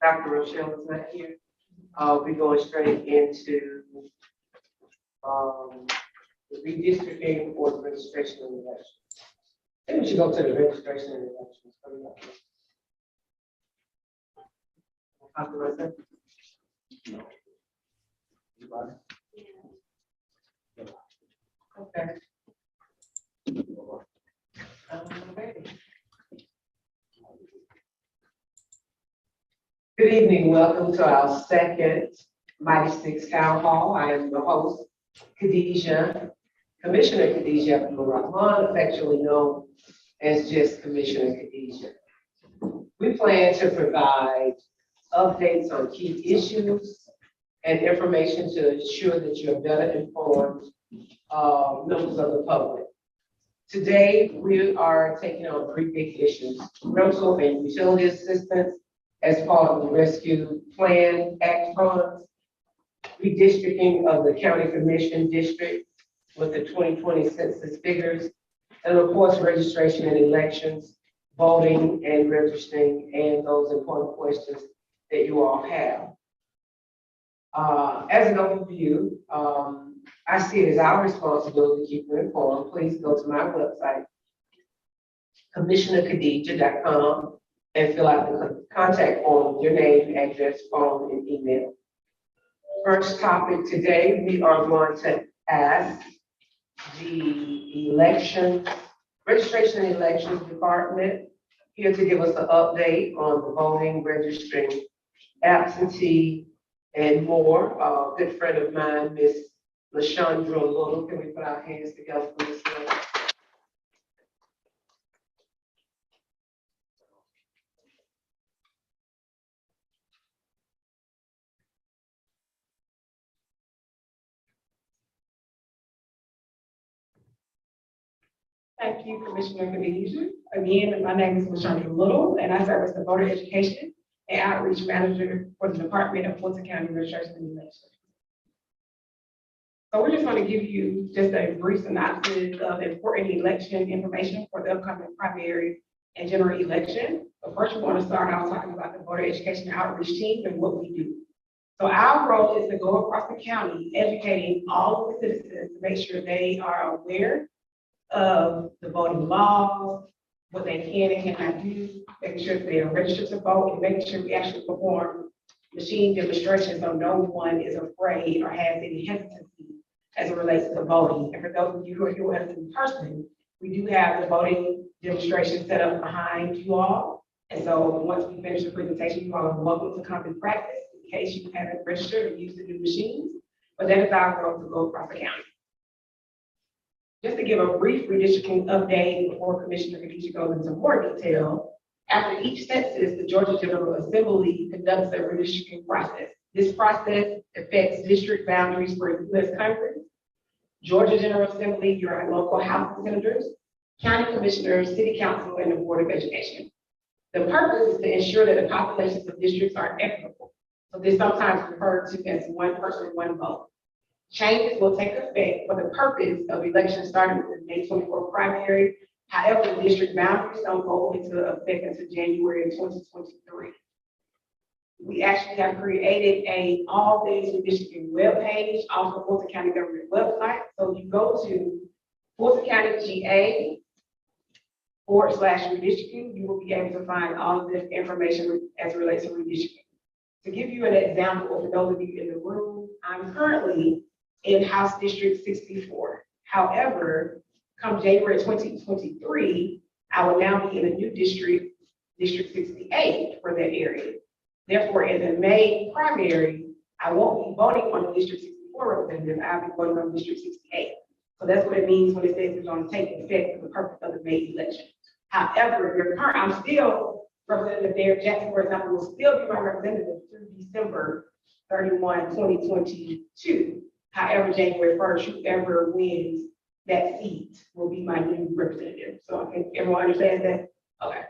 Dr. Rochelle is not here. We're going straight into the redistricting or the registration and elections. I think we should go to the registration and elections. Dr. Rochelle? No. Okay. Good evening. Welcome to our second Mighty Six Town Hall. I am the host, Khadijah, Commissioner Khadijah Abdur, Rahman, affectionately known as just Commissioner Khadijah. We plan to provide updates on key issues and information to ensure that you're better informed members of the public. Today, we are taking on three big issues: rental and utility assistance as part of the Rescue Plan Act funds, redistricting of the county commission district with the 2020 census figures, and of course, registration and elections, voting and registering, and those important questions that you all have. As an overview, I see it as our responsibility to keep you informed. Please go to my website, commissionerkhadijah.com, and fill out the contact form with your name, address, phone, and email. First topic today, we are going to ask the registration and elections department here to give us an update on the voting, registering, absentee, and more. A good friend of mine, Miss LaShondra Little. Can we put our hands together for this one? Thank you, Commissioner Khadijah. Again, my name is LaShondra Little, and I serve as the Voter Education and Outreach Manager for the Department of Fulton County Registration and Elections. So we're just going to give you just a brief synopsis of important election information for the upcoming primary and general election. But first, we want to start out talking about the Voter Education and Outreach team and what we do. So our role is to go across the county, educating all of the citizens to make sure they are aware of the voting laws, what they can and cannot do, making sure that they are registered to vote, and making sure we actually perform machine demonstrations so no one is afraid or has any hesitancy as it relates to voting. And for those of you who are here with us in person, we do have the voting demonstration set up behind you all. And so once we finish the presentation, you all are welcome to come and practice in case you haven't registered or used the new machines. But that is our role to go across the county. Just to give a brief redistricting update before Commissioner Khadijah goes into more detail, after each census, the Georgia General Assembly conducts a redistricting process. This process affects district boundaries for U.S. Congress, Georgia General Assembly, your local House of Senators, county commissioners, city council, and the Board of Education. The purpose is to ensure that the populations of districts are equitable. So this is sometimes referred to as one person, one vote. Changes will take effect for the purpose of elections starting with the May 24 primary. However, the district boundaries don't go into effect until January of 2023. We actually have created a all things redistricting webpage off the Fulton County government website. So if you go to Fulton County GA /redistricting, you will be able to find all of this information as it relates to redistricting. To give you an example, for those of you in the room, I'm currently in House District 64. However, come January 2023, I will now be in a new district, District 68 for that area. Therefore, in the May primary, I won't be voting on the District 64 representative, I'll be voting on District 68. So that's what it means when it says it's going to take effect for the purpose of the May election. However, I'm still Representative Derek Jackson, for example, will still be my representative through December 31, 2022. However, January 1st, whoever wins that seat will be my new representative. So I think everyone understands that? Okay.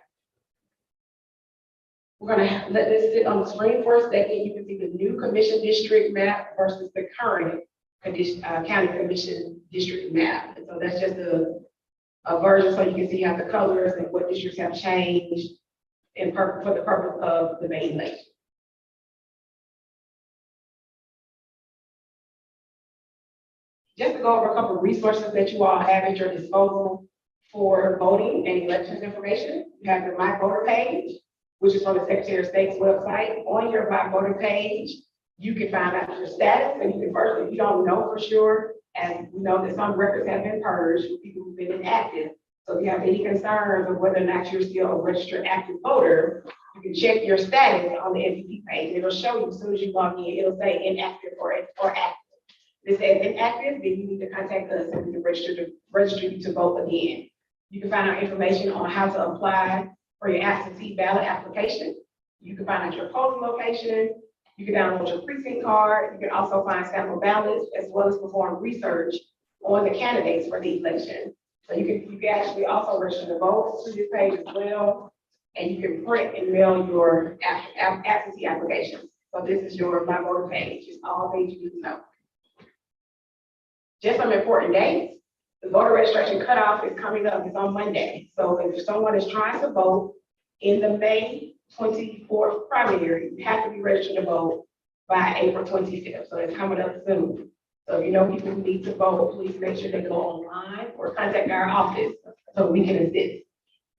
We're gonna let this sit on the screen for a second. You can see the new commission district map versus the current county commission district map. And so that's just a version so you can see how the colors and what districts have changed for the purpose of the May election. Just to go over a couple of resources that you all have at your disposal for voting and elections information. You have the My Voter page, which is on the Secretary of State's website. On your My Voter page, you can find out your status, and you can first, if you don't know for sure, and we know that some records have been purged for people who've been inactive. So if you have any concerns of whether or not you're still a registered active voter, you can check your status on the NPP page. It'll show you as soon as you log in, it'll say inactive or active. If it says inactive, then you need to contact us and we can register you to vote again. You can find out information on how to apply for your absentee ballot application. You can find out your polling location. You can download your precinct card. You can also find sample ballots as well as perform research on the candidates for the election. So you can actually also register to vote through this page as well. And you can print and mail your absentee applications. So this is your My Voter page. It's all things you need to know. Just some important dates. The voter registration cutoff is coming up. It's on Monday. So if someone is trying to vote in the May 24th primary, you have to be registered to vote by April 25th. So it's coming up soon. So if you know people who need to vote, please make sure they go online or contact our office so we can assist.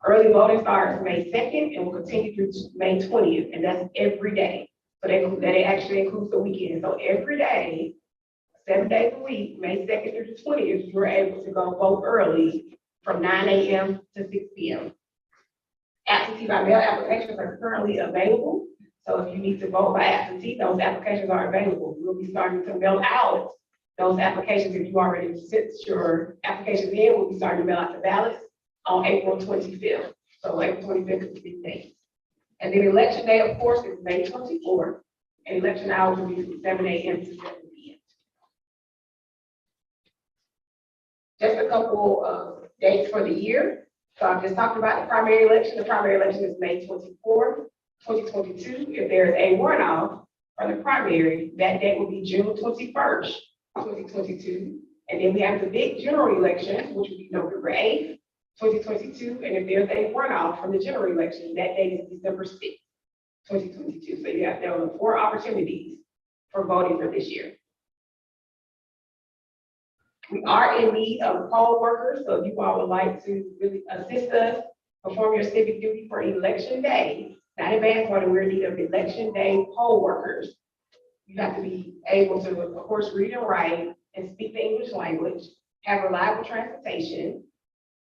Early voting starts May 2nd and will continue through May 20th, and that's every day. So that actually includes the weekend. So every day, 7 days a week, May 2nd through the 20th, you're able to go vote early from 9 a.m. to 6 p.m. Absentee by mail applications are currently available. So if you need to vote by absentee, those applications are available. We'll be starting to mail out those applications. If you already sent your applications in, we'll be starting to mail out the ballots on April 25th. So April 25th is the big date. And then election day, of course, is May 24th. And election hours will be from 7 a.m. to 7 p.m. Just a couple of dates for the year. So I've just talked about the primary election. The primary election is May 24th, 2022. If there's a runoff for the primary, that date will be June 21st, 2022. And then we have the big general election, which will be November 8th, 2022. And if there's a runoff from the general election, that date is December 6th, 2022. So you have there are 4 opportunities for voting for this year. We are in need of poll workers, so if you all would like to really assist us, perform your civic duty for election day, not advance voting, we're in need of election day poll workers. You have to be able to, of course, read and write and speak the English language, have reliable transportation,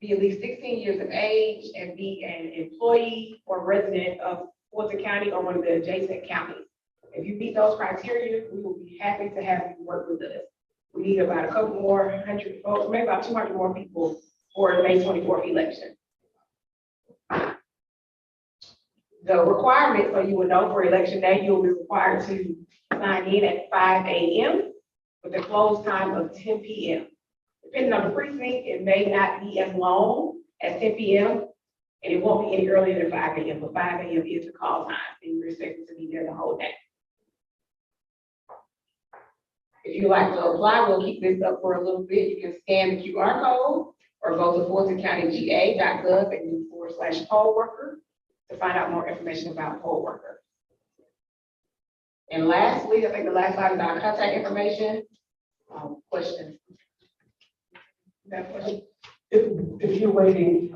be at least 16 years of age, and be an employee or resident of Fulton County or one of the adjacent counties. If you meet those criteria, we will be happy to have you work with us. We need about a couple more 100 votes, maybe about 200 more people for the May 24th election. The requirement, so you will know for election day, you will be required to sign in at 5 a.m. with a close time of 10 p.m. Depending on the precinct, it may not be as long as 10 p.m. and it won't be any earlier than 5 a.m. But 5 a.m. is the call time, and you're expected to be there the whole day. If you'd like to apply, we'll keep this up for a little bit. You can scan the QR code or go to FultonCountyGA.gov and do /poll worker to find out more information about poll worker. And lastly, I think the last slide is our contact information. Questions? If you're waiting,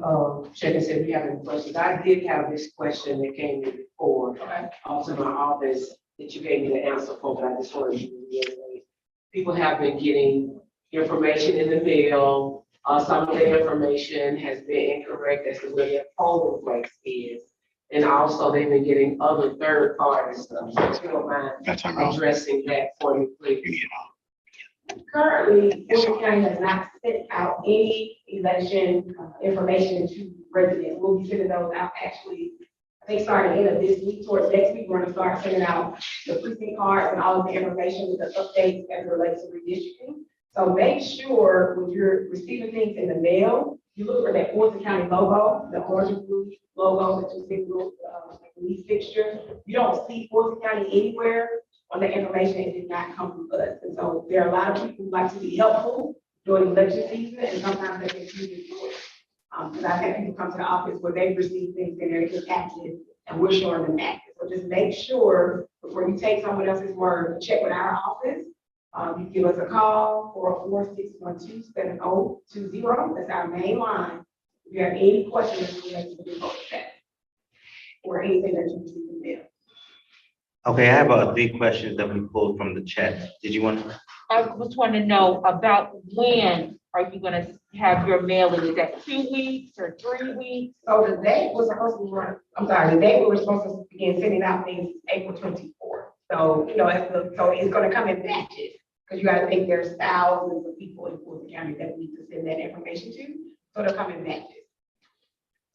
check and see if you have any questions. I did have this question that came in before, also my office that you gave me the answer for, but I just wanted to reiterate. People have been getting information in the mail. Some of the information has been incorrect as to where their polling place is. And also they've been getting other third party stuff. So if you don't mind addressing that for me, please. Currently, Fulton County has not sent out any election information to residents. We'll be sending those out actually, I think starting end of this week, towards next week, we're going to start sending out the precinct cards and all of the information with the updates as it relates to redistricting. So make sure when you're receiving things in the mail, you look for that Fulton County logo, the orange and blue logo that you see with like leaf fixture. You don't see Fulton County anywhere on the information. It did not come from us. And so there are a lot of people who like to be helpful during election season, and sometimes they confuse it. Because I've had people come to the office where they've received things and they're just active, and we're showing them active. So just make sure before you take someone else's word, check with our office You give us a call, 404-612-7020. That's our main line. If you have any questions related to the vote chat or anything that you receive from them. Okay, I have 3 questions that we pulled from the chat. Did you want to? I just want to know about when are you gonna have your mailing? Is that 2 weeks or 3 weeks? So the date was supposed to run, the date we were supposed to begin sending out things April 24th. So, so it's gonna come in batches, because you gotta think there's thousands of people in Fulton County that need to send that information to, so they'll come in batches.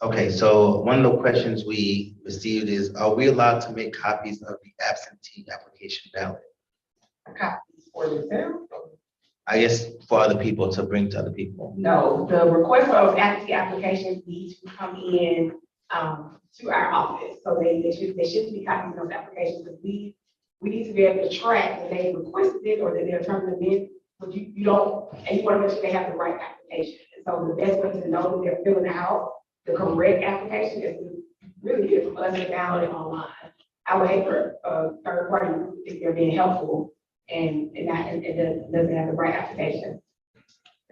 Okay, so one of the questions we received is, are we allowed to make copies of the absentee application ballot? Copies for themselves. I guess for other people to bring to other people. No, the request for those absentee applications need to come in to our office. So they should be copies of those applications, because we need to be able to track that they requested it or that they're turning them in, but you don't, and you want to make sure they have the right application. And so the best way to know that they're filling out the correct application is to really get it from us and download it online. I would hate for a third party if they're being helpful and it doesn't have the right application.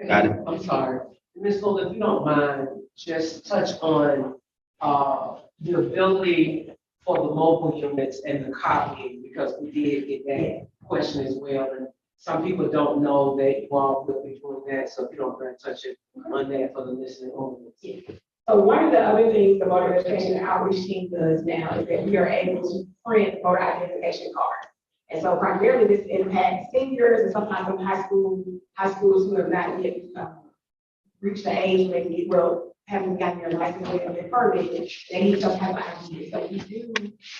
Got it. I'm sorry. Ms. Fuller, if you don't mind, just touch on the ability for the mobile units and the copying, because we did get that question as well. And some people don't know that you all will be doing that, so if you don't mind touch it on that for the listening audience. Yeah. So one of the other things the voter education and outreach team does now is that we are able to print voter identification cards. And so primarily this impacts seniors and sometimes some high schools who have not yet reached the age where they can haven't gotten their license or their permit. They need some type of ID. So we do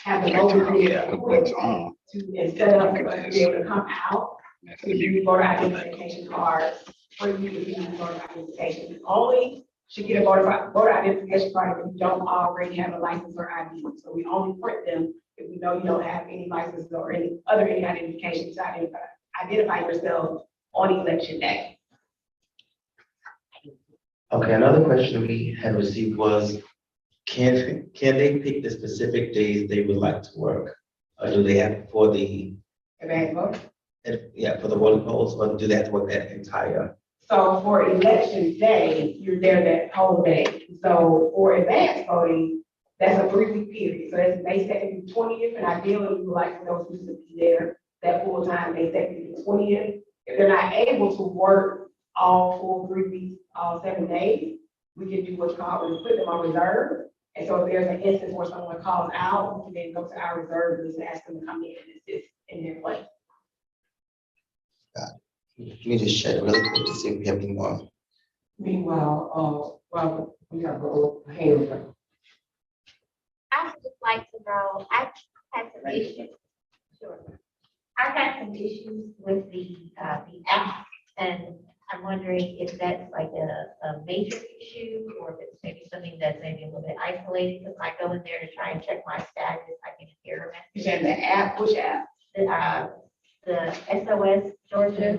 have the mobile to instead of be able to come out to use voter identification cards for you to use voter identification. You only should get a voter identification card if you don't already have a license or ID. So we only print them if we know you don't have any licenses or any identification to identify yourself on election day. Okay, another question we had received was, can they pick the specific days they would like to work? Or do they have for the Advanced vote. For the voting polls, or do they have to work that entire? So for election day, you're there that whole day. So for advanced voting, that's a 3-week period. So that's May 2nd through 20th, and ideally we would like for those students to be there that full time May 2nd through 20th. If they're not able to work all full 3 weeks, all 7 days, we can do what's called, we put them on reserve. And so if there's an instance where someone calls out, we can then go to our reserve list and ask them to come in and assist in their place. Let me just check really quick to see if we have any more. Meanwhile, well, we have a hand up. I would just like to know, I've had some issues. Sure. I've had some issues with the app, and I'm wondering if that's like a major issue, or if it's maybe something that's maybe a little bit isolated, because I go in there to try and check my status, I can hear a You message. said the app, which app? The SOS Georgia.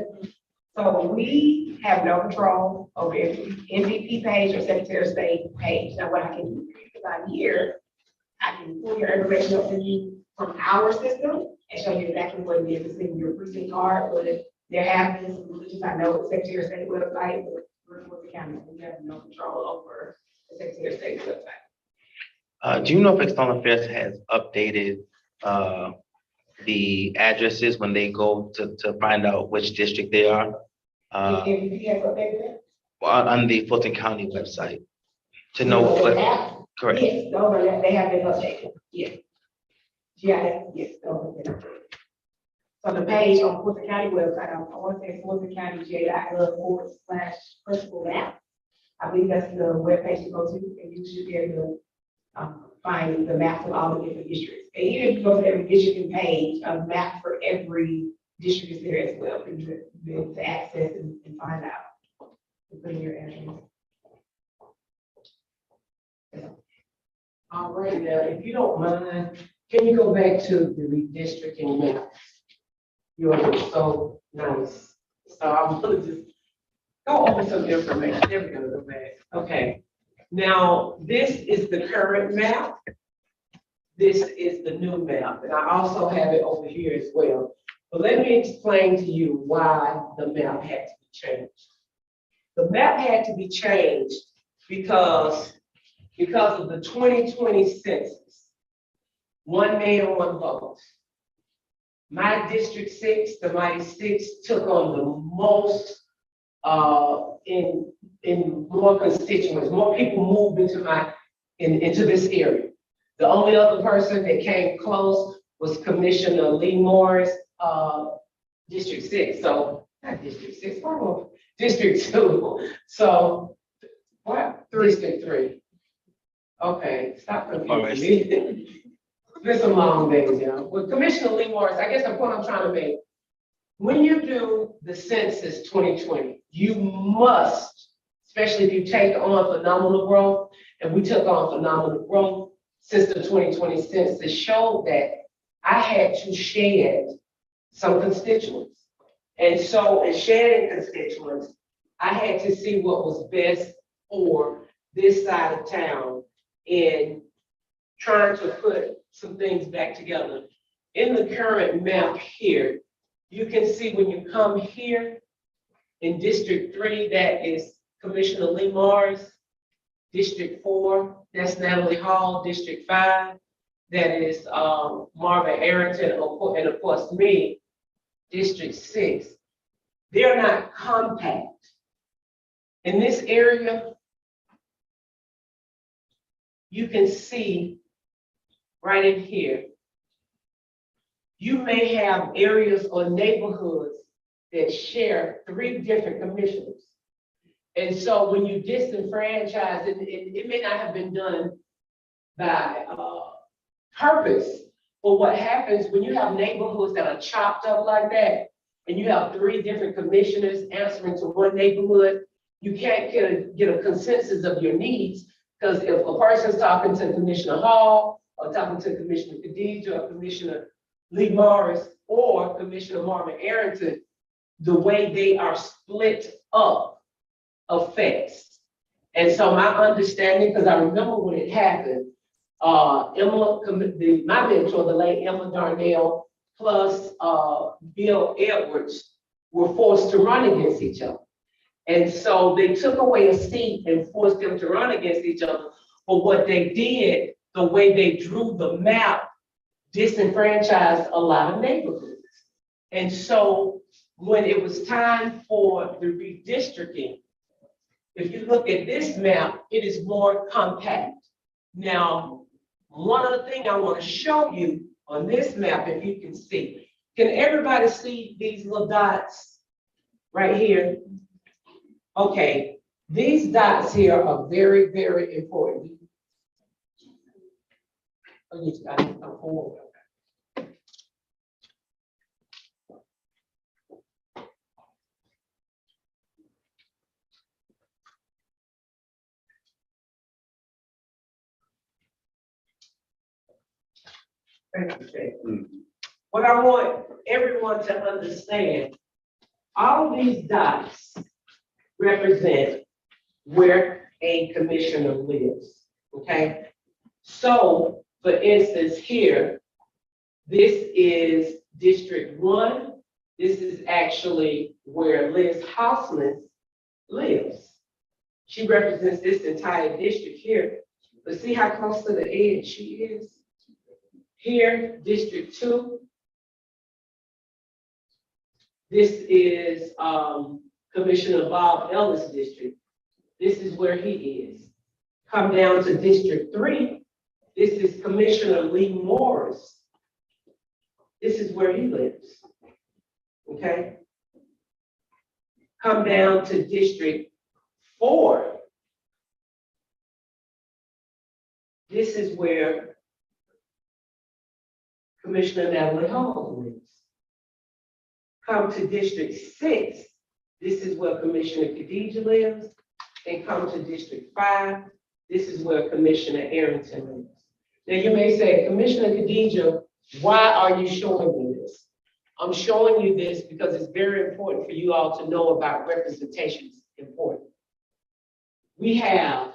So we have no control over every MVP page or Secretary of State page. Now, what I can do for you, because I'm here, I can pull your information up to you from our system and show you exactly what it is. It's in your precinct card, but there have been some glitches. I know the Secretary of State website, but we're the county, we have no control over the Secretary of State's website. Do you know if External Affairs has updated the addresses when they go to find out which district they are? MVP has updated it? On the Fulton County website to know what, correct. Yes, those are, they have been updated, yes. Yeah, yes, those have been updated. So the page on Fulton County website, I want to say FultonCountyJ.gov/principal map. I believe that's the webpage you go to, and you should be able to find the maps of all the different districts. And even if you go to every district page, a map for every district is there as well, for you to be able to access and find out. And put in your address. All right, now, if you don't mind, can you go back to the redistricting map? Yours is so nice. So I'm gonna just go over some information. There we go, back. Okay. Now, this is the current map. This is the new map, and I also have it over here as well. But let me explain to you why the map had to be changed. The map had to be changed because of the 2020 census. One man, one vote. My District 6, the Mighty Six, took on the most in more constituents. More people moved into this area. The only other person that came close was Commissioner Lee Morris, District 6. So not District 6, pardon, District 2. So what? District 3. Okay, stop confusing me. It's been some long days, y'all. With Commissioner Lee Morris, I guess the point I'm trying to make, when you do the census 2020, you must, especially if you take on phenomenal growth, and we took on phenomenal growth since the 2020 census, showed that I had to shed some constituents. And so in shedding constituents, I had to see what was best for this side of town in trying to put some things back together. In the current map here, you can see when you come here in District 3, that is Commissioner Lee Mars. District 4, that's Natalie Hall. District 5, that is Marvin Arrington, and of course me, District 6. They're not compact. In this area, you can see right in here, you may have areas or neighborhoods that share 3 different commissioners. And so when you disenfranchise, it may not have been done by purpose, but what happens when you have neighborhoods that are chopped up like that, and you have 3 different commissioners answering to one neighborhood, you can't get a consensus of your needs, because if a person's talking to Commissioner Hall, or talking to Commissioner Khadijah, or Commissioner Lee Morris, or Commissioner Marvin Arrington, the way they are split up affects. And so my understanding, because I remember when it happened, Emma, my mentor, the late Emma Darnell, plus Bill Edwards were forced to run against each other. And so they took away a seat and forced them to run against each other. But what they did, the way they drew the map, disenfranchised a lot of neighborhoods. And so when it was time for the redistricting, if you look at this map, it is more compact. Now, one other thing I want to show you on this map, if you can see, can everybody see these little dots right here? Okay, these dots here are very, very important. Oh, you got it. Oh, what I want everyone to understand, all of these dots represent where a commissioner lives, okay? So, for instance, here, this is District 1. This is actually where Liz Hausman lives. She represents this entire district here, but see how close to the edge she is? Here, District 2. This is Commissioner Bob Ellis' district. This is where he is. Come down to District 3. This is Commissioner Lee Morris. This is where he lives. Okay? Come down to District 4. This is where Commissioner Natalie Hall lives. Come to District 6. This is where Commissioner Khadijah lives. And come to District 5. This is where Commissioner Arrington lives. Now you may say, Commissioner Khadijah, why are you showing me this? I'm showing you this because it's very important for you all to know about representation. It's important. We have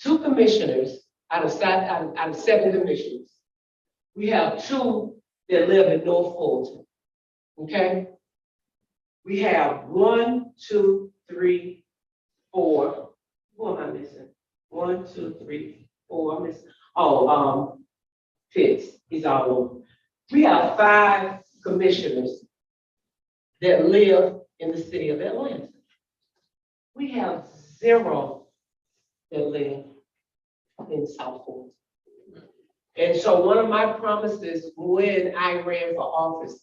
2 commissioners out of 7 commissioners. We have 2 that live in North Fulton, okay? We have 1, 2, 3, 4. Who am I missing? 1, 2, 3, 4. I'm missing. Oh, Pitts, he's all over. We have 5 commissioners that live in the city of Atlanta. We have 0 that live in South Fulton. And so one of my promises when I ran for office,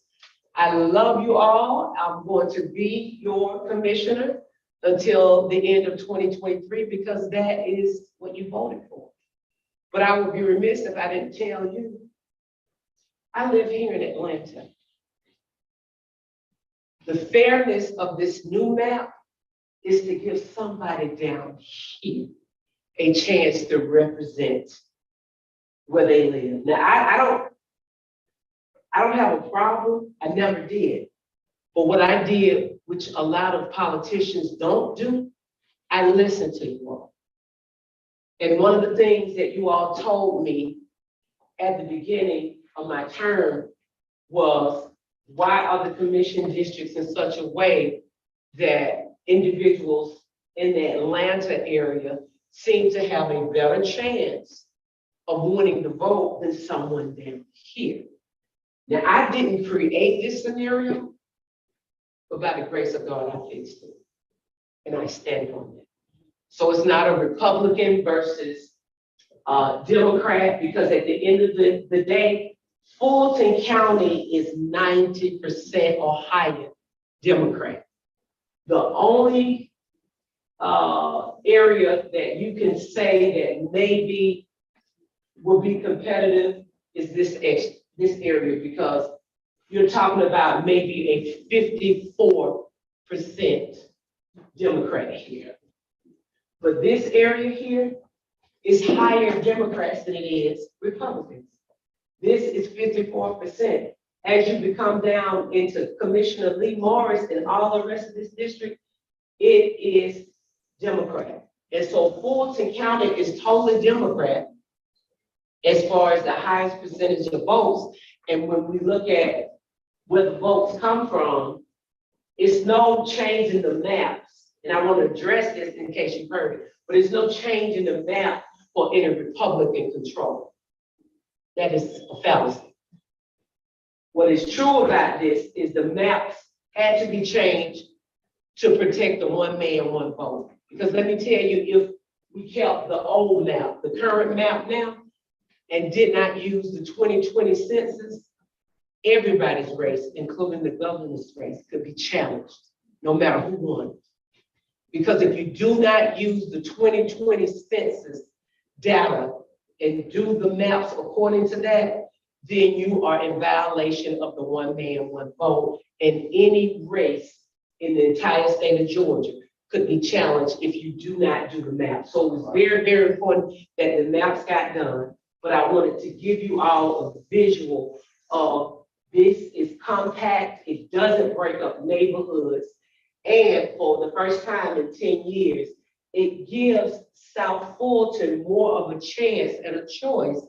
I love you all. I'm going to be your commissioner until the end of 2023 because that is what you voted for. But I would be remiss if I didn't tell you, I live here in Atlanta. The fairness of this new map is to give somebody down here a chance to represent where they live. Now, I don't have a problem, I never did. But what I did, which a lot of politicians don't do, I listened to you all. And one of the things that you all told me at the beginning of my term was, why are the commission districts in such a way that individuals in the Atlanta area seem to have a better chance of winning the vote than someone down here? Now, I didn't create this scenario, but by the grace of God, I fixed it. And I stand on it. So it's not a Republican versus Democrat, because at the end of the day, Fulton County is 90% or higher Democrat. The only area that you can say that maybe will be competitive is this area, because you're talking about maybe a 54% Democrat here. But this area here is higher Democrats than it is Republicans. This is 54%. As you become down into Commissioner Lee Morris and all the rest of this district, it is Democrat. And so Fulton County is totally Democrat as far as the highest percentage of votes. And when we look at where the votes come from, it's no change in the maps. And I want to address this in case you've heard it, but it's no change in the map for any Republican control. That is a fallacy. What is true about this is the maps had to be changed to protect the one man, one vote. Because let me tell you, if we kept the old map, the current map now, and did not use the 2020 census, everybody's race, including the governor's race, could be challenged, no matter who won. Because if you do not use the 2020 census data and do the maps according to that, then you are in violation of the one man, one vote, and any race in the entire state of Georgia could be challenged if you do not do the map. So it was very, very important that the maps got done, but I wanted to give you all a visual of this is compact, it doesn't break up neighborhoods, and for the first time in 10 years, it gives South Fulton more of a chance and a choice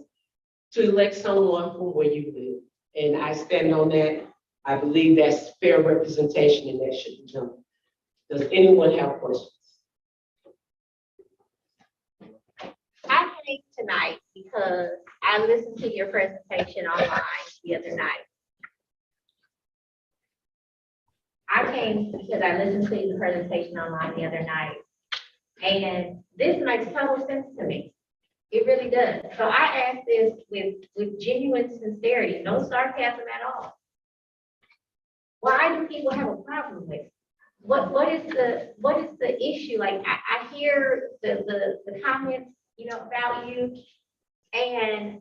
to elect someone from where you live. And I stand on that. I believe that's fair representation and that should be done. Does anyone have questions? I came tonight because I listened to your presentation online the other night. I came because I listened to the presentation online the other night, and this makes total sense to me. It really does. So I asked this with genuine sincerity, no sarcasm at all. Why do people have a problem with it? What is the issue? Like I hear the comments, about you, and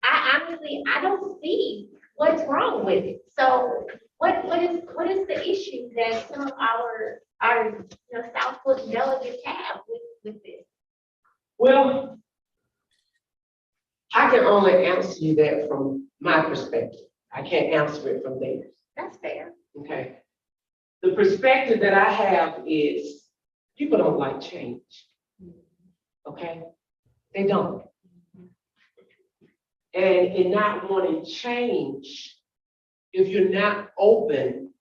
I honestly don't see what's wrong with it. So what is the issue that some of our Southwood delegates have with this? Well, I can only answer you that from my perspective. I can't answer it from theirs. That's fair. Okay. The perspective that I have is people don't like change. Okay? They don't. And in not wanting change, if you're not open,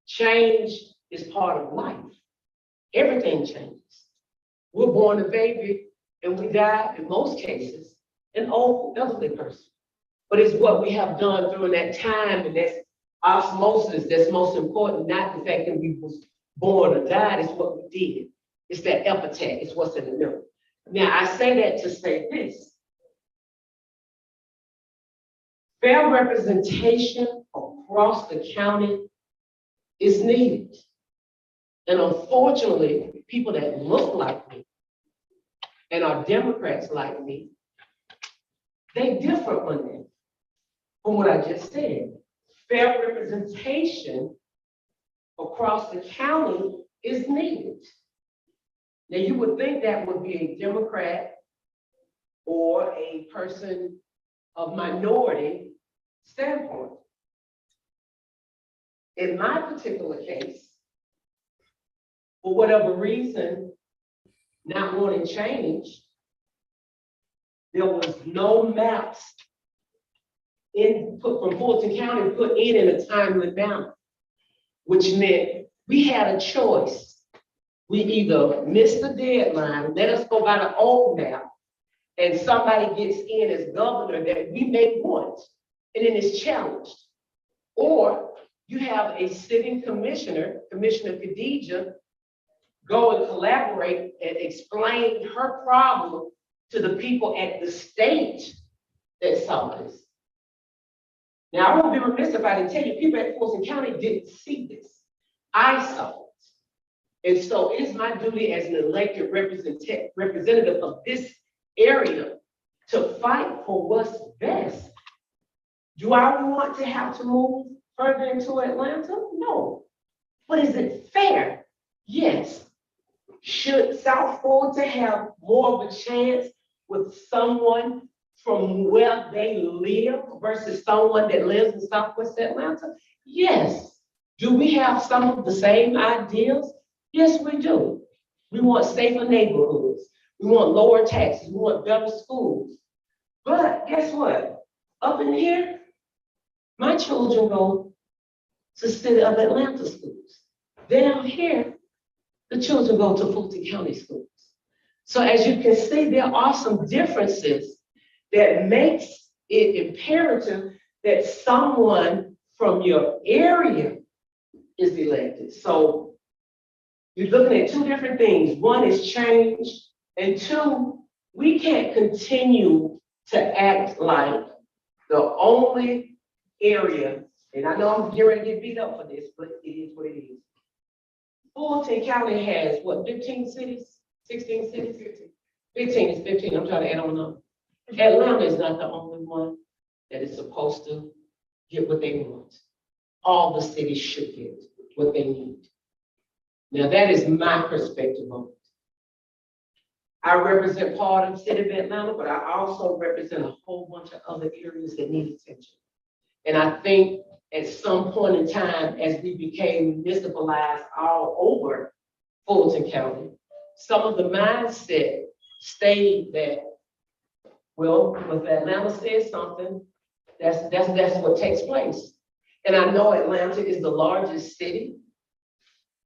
change is part of life. Everything changes. We're born a baby and we die, in most cases, an old elderly person. But it's what we have done during that time, and that's osmosis that's most important, not the fact that we was born or died, it's what we did. It's that epithet, it's what's in the middle. Now, I say that to say this. Fair representation across the county is needed. And unfortunately, people that look like me and are Democrats like me, they differ on that from what I just said. Fair representation across the county is needed. Now, you would think that would be a Democrat or a person of minority standpoint. In my particular case, for whatever reason, not wanting change, there was no maps put from Fulton County put in a timely manner, which meant we had a choice. We either missed the deadline, let us go by the old map, and somebody gets in as governor that we may want, and then it's challenged. Or you have a sitting commissioner, Commissioner Khadijah, go and collaborate and explain her problem to the people at the state that saw this. Now, I won't be remiss if I didn't tell you, people at Fulton County didn't see this. I saw it. And so it is my duty as an elected representative of this area to fight for what's best. Do I want to have to move further into Atlanta? No. But is it fair? Yes. Should South Fulton have more of a chance with someone from where they live versus someone that lives in Southwest Atlanta? Yes. Do we have some of the same ideas? Yes, we do. We want safer neighborhoods. We want lower taxes. We want better schools. But guess what? Up in here, my children go to City of Atlanta schools. Down here, the children go to Fulton County schools. So as you can see, there are some differences that makes it imperative that someone from your area is elected. So you're looking at two different things. One is change, and two, we can't continue to act like the only area, and I know I'm getting ready to get beat up for this, but it is what it is. Fulton County has, what, 15 cities, 16 cities? 15 is 15, I'm trying to add on up. Atlanta is not the only one that is supposed to get what they want. All the cities should get what they need. Now, that is my perspective on it. I represent part of the city of Atlanta, but I also represent a whole bunch of other areas that need attention. And I think at some point in time, as we became municipalized all over Fulton County, some of the mindset stayed that, well, if Atlanta says something, that's what takes place. And I know Atlanta is the largest city,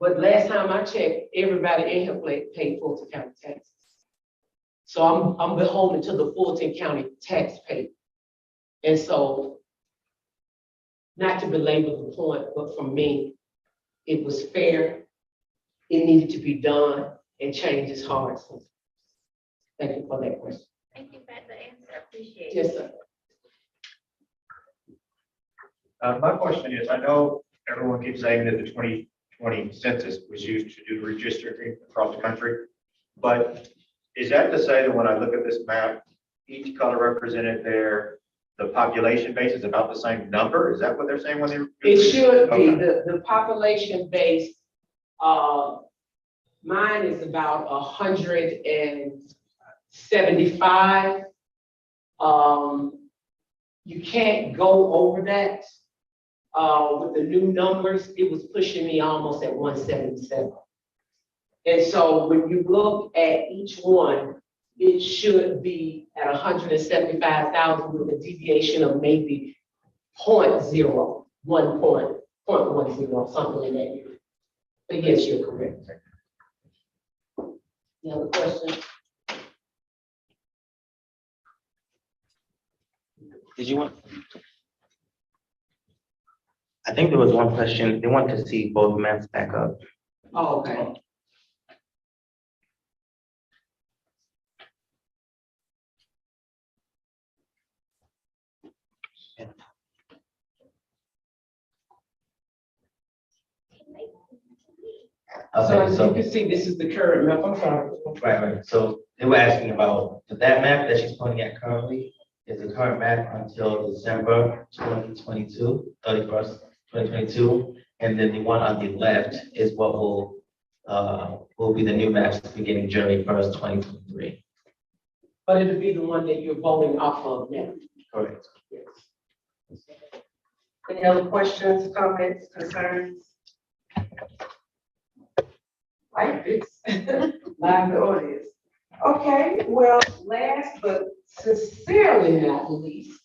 but last time I checked, everybody in here paid Fulton County taxes. So I'm beholden to the Fulton County taxpayer. And so, not to belabor the point, but for me, it was fair. It needed to be done, and change is hard. So thank you for that question. Thank you for the answer. I appreciate it. Yes, sir. My question is, I know everyone keeps saying that the 2020 census was used to do redistricting across the country, but is that to say that when I look at this map, each color represented there, the population base is about the same number? Is that what they're saying when they? It should be. Okay. The population base, mine is about 175. You can't go over that. With the new numbers, it was pushing me almost at 177. And so when you look at each one, it should be at 175,000 with a deviation of maybe 0.01 1.10, something in that area. But yes, you're correct. Any other questions? Did you want? I think there was one question. They wanted to see both maps back up. Oh, okay. So Okay, as you so, can see, this is the current map. I'm sorry. right. So they were asking about that map that she's pointing at currently is the current map until December 2022, 31st, 2022. And then the one on the left is what will be the new maps beginning January 1st, 2023. But it'll be the one that you're voting off of now. Correct. Yes. Any other questions, comments, concerns? Like this, live the audience. Okay, well, last but sincerely not least,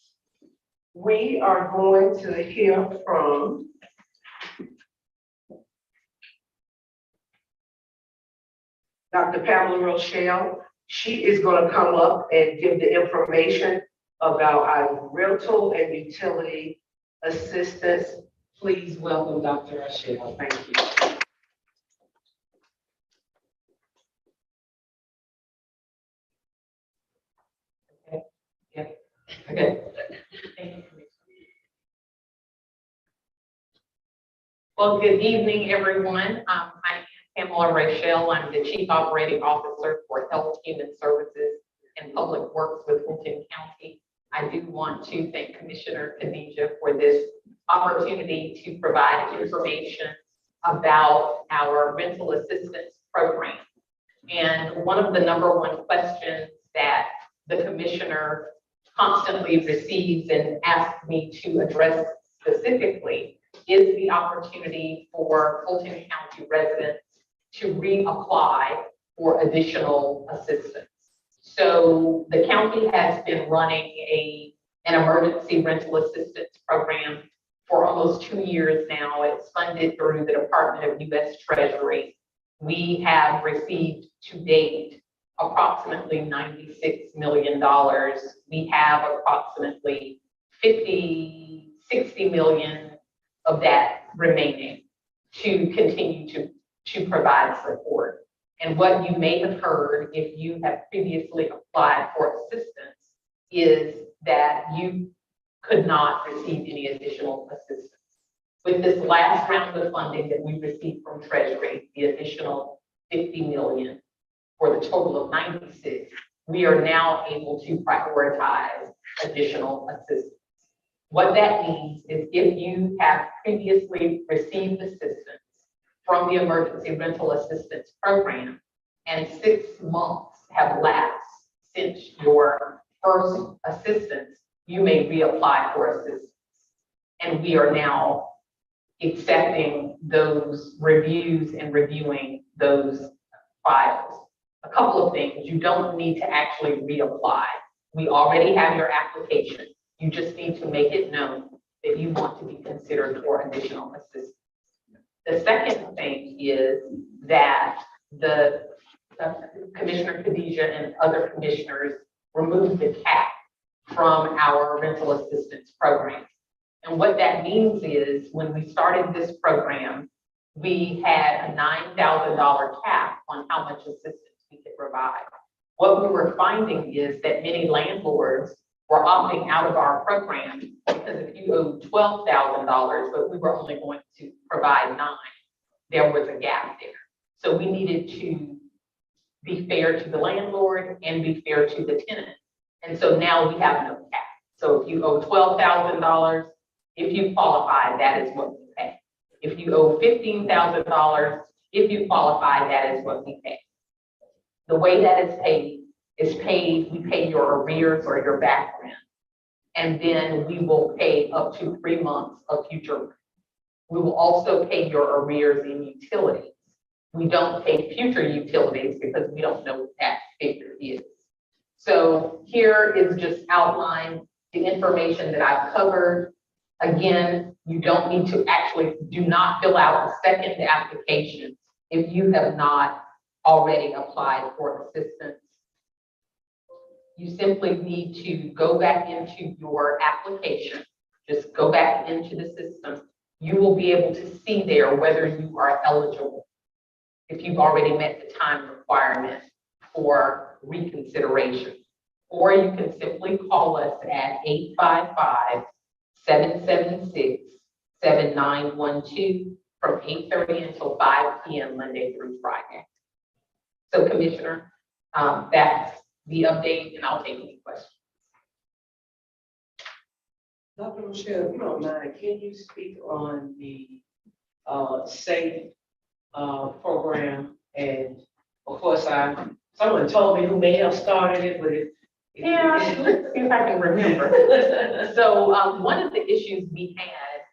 we are going to hear from Dr. Pamela Rochelle. She is going to come up and give the information about our rental and utility assistance. Please welcome Dr. Rochelle. Thank you. Okay. Well, good evening, everyone. I am Pamela Rochelle. I'm the Chief Operating Officer for Health, Human Services, and Public Works with Fulton County. I do want to thank Commissioner Khadijah for this opportunity to provide information about our rental assistance program. And one of the #1 questions that the Commissioner constantly receives and asks me to address specifically is the opportunity for Fulton County residents to reapply for additional assistance. So the county has been running an emergency rental assistance program for almost 2 years now. It's funded through the Department of U.S. Treasury. We have received to date approximately $96 million. We have approximately 60 million of that remaining to continue to provide support. And what you may have heard if you have previously applied for assistance is that you could not receive any additional assistance. With this last round of funding that we received from Treasury, the additional 50 million for the total of 96, we are now able to prioritize additional assistance. What that means is if you have previously received assistance from the Emergency Rental Assistance Program and 6 months have lapsed since your first assistance, you may reapply for assistance. And we are now accepting those reviews and reviewing those files. A couple of things: you don't need to actually reapply. We already have your application. You just need to make it known that you want to be considered for additional assistance. The second thing is that the Commissioner Khadijah and other commissioners removed the cap from our rental assistance program. And what that means is when we started this program, we had a $9,000 cap on how much assistance we could provide. What we were finding is that many landlords were opting out of our program because if you owed $12,000, but we were only going to provide $9,000, there was a gap there. So we needed to be fair to the landlord and be fair to the tenant. And so now we have no cap. So if you owe $12,000, if you qualify, that is what we pay. If you owe $15,000, if you qualify, that is what we pay. The way that is paid, we pay your arrears or your back rent. And then we will pay up to 3 months of future rent. We will also pay your arrears in utilities. We don't pay future utilities because we don't know what that figure is. So here is just outlined the information that I've covered. Again, you don't need to do not fill out a second application if you have not already applied for assistance. You simply need to go back into your application, just go back into the system. You will be able to see there whether you are eligible, if you've already met the time requirement for reconsideration. Or you can simply call us at 855-776-7912 from 8:30 until 5 p.m. Monday through Friday. So Commissioner, that's the update, and I'll take any questions. Dr. Michelle, if you don't mind, can you speak on the SAFE program? And of course, someone told me who may have started it, but Yeah, let's see if I can remember. So one of the issues we had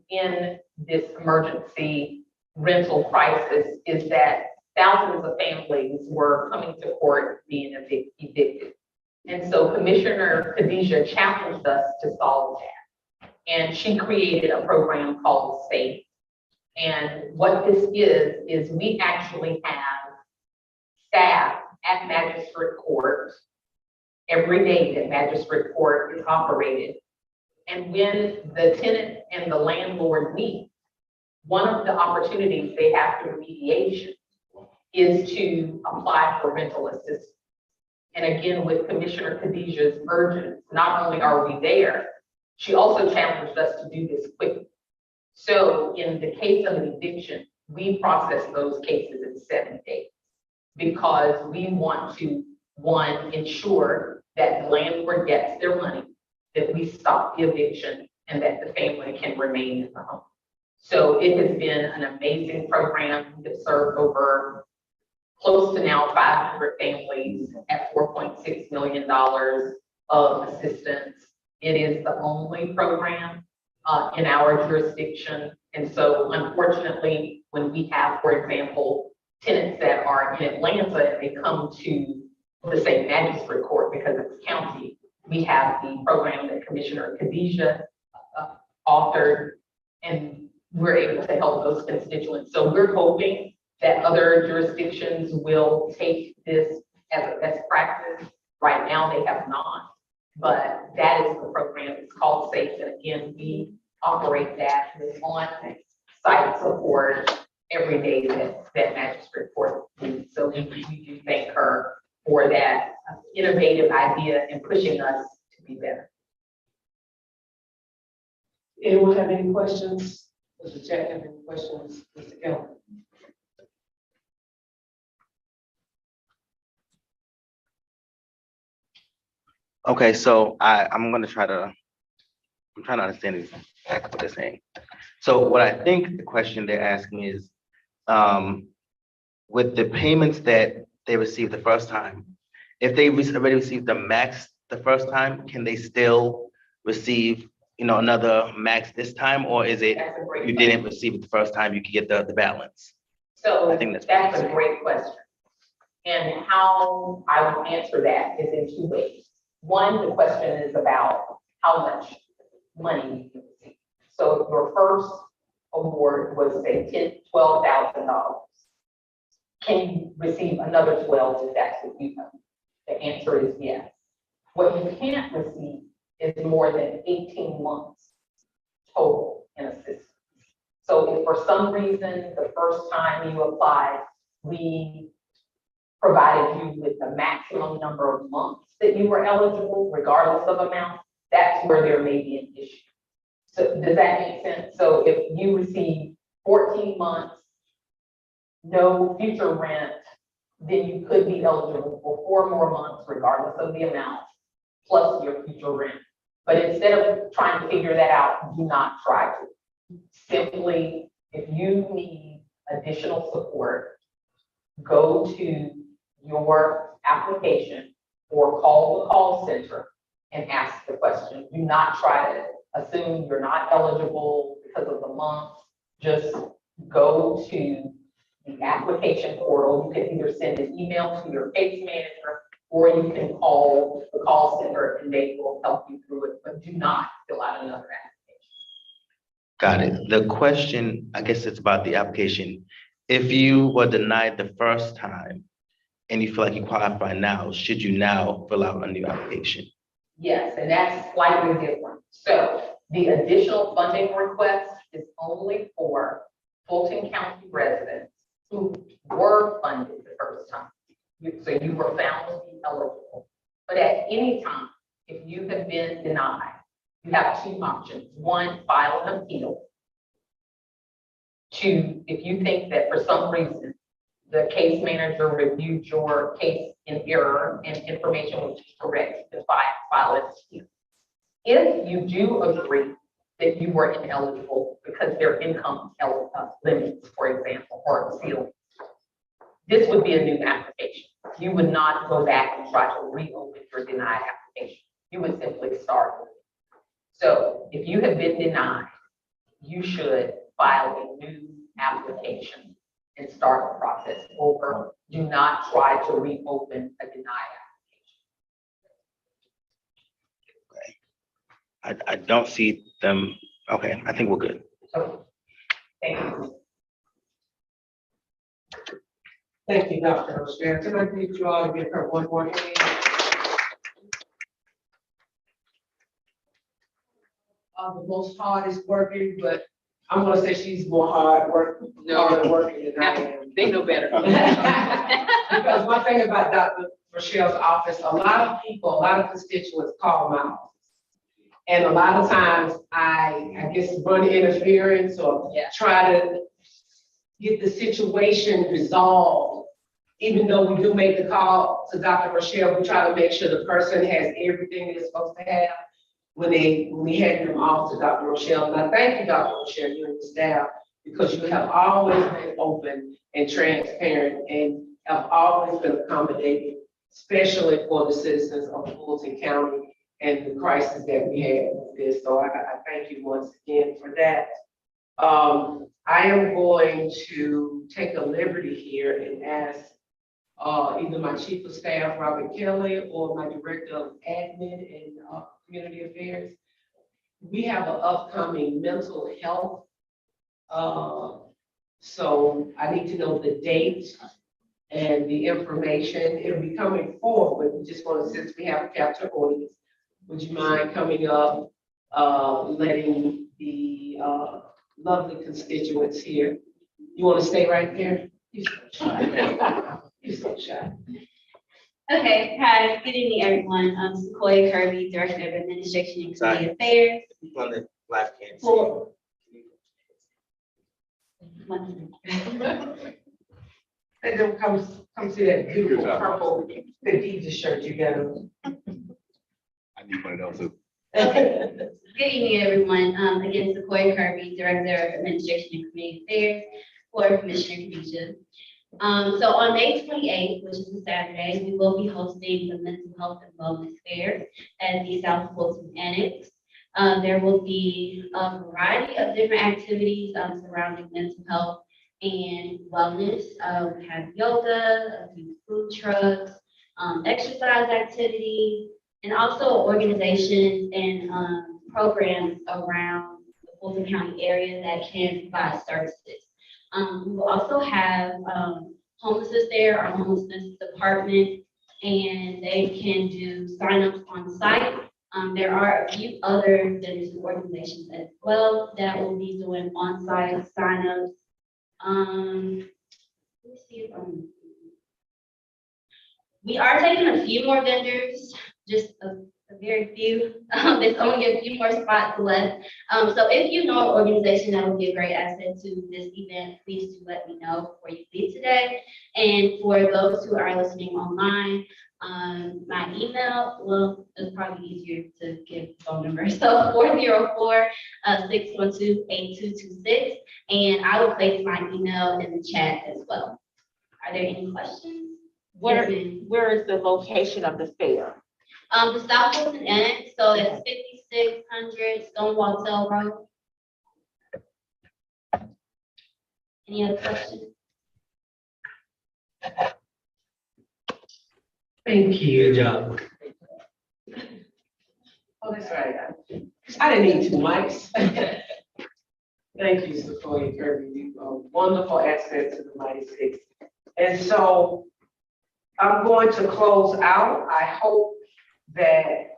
in this emergency rental crisis is that thousands of families were coming to court being evicted. And so Commissioner Khadijah challenged us to solve that. And she created a program called SAFE. And what this is we actually have staff at magistrate court every day that magistrate court is operated. And when the tenant and the landlord meet, one of the opportunities they have through mediation is to apply for rental assistance. And again, with Commissioner Khadijah's urgence, not only are we there, she also challenged us to do this quickly. So in the case of an eviction, we process those cases in 7 days because we want to, one, ensure that the landlord gets their money, that we stop the eviction, and that the family can remain in the home. So it has been an amazing program. We have served over close to now 500 families at $4.6 million of assistance. It is the only program in our jurisdiction. And so unfortunately, when we have, for example, tenants that are in Atlanta and they come to the same magistrate court because it's county, we have the program that Commissioner Khadijah authored, and we're able to help those constituents. So we're hoping that other jurisdictions will take this as a best practice. Right now, they have not, but that is the program. It's called SAFE, and again, we operate that with on-site support every day that magistrate court needs. So we do thank her for that innovative idea and pushing us to be better. anyone have any questions? Does the chat have any questions, Mr. Kelly? Okay, so I'm trying to understand exactly what they're saying. So what I think the question they're asking is, with the payments that they received the first time, if they already received the max the first time, can they still receive, another max this time? Or is it, That's a great you question. didn't receive it the first time, you could get the balance? So I think that's that's a great question. And how I would answer that is in 2 ways. One, the question is about how much money you receive. So if your first award was say $12,000, can you receive another 12 if that's what you have? The answer is yes. What you can't receive is more than 18 months total in assistance. So if for some reason, the first time you applied, we provided you with the maximum number of months that you were eligible, regardless of amount, that's where there may be an issue. So does that make sense? So if you receive 14 months, no future rent, then you could be eligible for 4 more months, regardless of the amount, plus your future rent. But instead of trying to figure that out, do not try to. Simply, if you need additional support, go to your application or call the call center and ask the question. Do not try to assume you're not eligible because of the month. Just go to the application portal. You can either send an email to your case manager or you can call the call center and they will help you through it, but do not fill out another application. Got it. The question, I guess it's about the application. If you were denied the first time and you feel like you qualify now, should you now fill out a new application? Yes, and that's slightly different. So the additional funding request is only for Fulton County residents who were funded the first time. So you were found to be eligible. But at any time, if you have been denied, you have two options. One, file an appeal. Two, if you think that for some reason the case manager reviewed your case in error and information was correct, you can file an appeal. If you do agree that you were ineligible because their income limits, for example, or ceiling, this would be a new application. You would not go back and try to reopen your denied application. You would simply start with it. So if you have been denied, you should file a new application and start the process over. Do not try to reopen a denied application. I don't see them. Okay, I think we're good. So, thank you. Thank you, Dr. O'Shea. Can I get you all to give her one more hand? The most hardest working, but I'm gonna say she's more harder working than I am. They know better. Because one thing about Dr. Rochelle's office, a lot of people, a lot of constituents call my office. And a lot of times I guess run interference or try to get the situation resolved. Even though we do make the call to Dr. Rochelle, we try to make sure the person has everything they're supposed to have when we hand them off to Dr. Rochelle. And I thank you, Dr. Rochelle, you and the staff, because you have always been open and transparent and have always been accommodating, especially for the citizens of Fulton County and the crisis that we had with this. So I thank you once again for that. I am going to take a liberty here and ask either my chief of staff, Robert Kelly, or my director of admin and community affairs. We have an upcoming mental health. So I need to know the date and the information. It'll be coming forward. We just want to, since we have a capture audience, would you mind coming up, letting the lovely constituents here? You want to stay right there? You're so shy. You're so shy. Okay, hi, good evening, everyone. I'm Sequoia Kirby, Director of Administration and Community Affairs. People on the live can't see. For- And then come see that beautiful purple Khadijah shirt you got on. I need one of those too. Good evening, everyone. Again, Sequoia Kirby, Director of Administration and Community Affairs for Commissioner Khadijah. So on May 28th, which is a Saturday, we will be hosting the Mental Health and Wellness Fair at the South Fulton Annex. There will be a variety of different activities surrounding mental health and wellness. We have yoga, a few food trucks, exercise activities, and also organizations and programs around the Fulton County area that can provide services. We will also have homelessness there, our homelessness department, and they can do signups on site. There are a few other vendors and organizations as well that will be doing on-site signups. Let me see if we are taking a few more vendors, just a very few. There's only a few more spots left. So if you know an organization that would be a great asset to this event, please do let me know before you leave today. And for those who are listening online, my email, well, it's probably easier to give phone number. So 404-612-8226. And I will place my email in the chat as well. Are there any questions? Where is the location of the fair? The South Fulton Annex, so it's 5600 Stonewall Tail Road. Any other questions? Thank you. Good job. Oh, that's right. I didn't need two mics. Thank you, Sequoia Kirby. You are wonderful asset to the Mighty Six. And so I'm going to close out. I hope that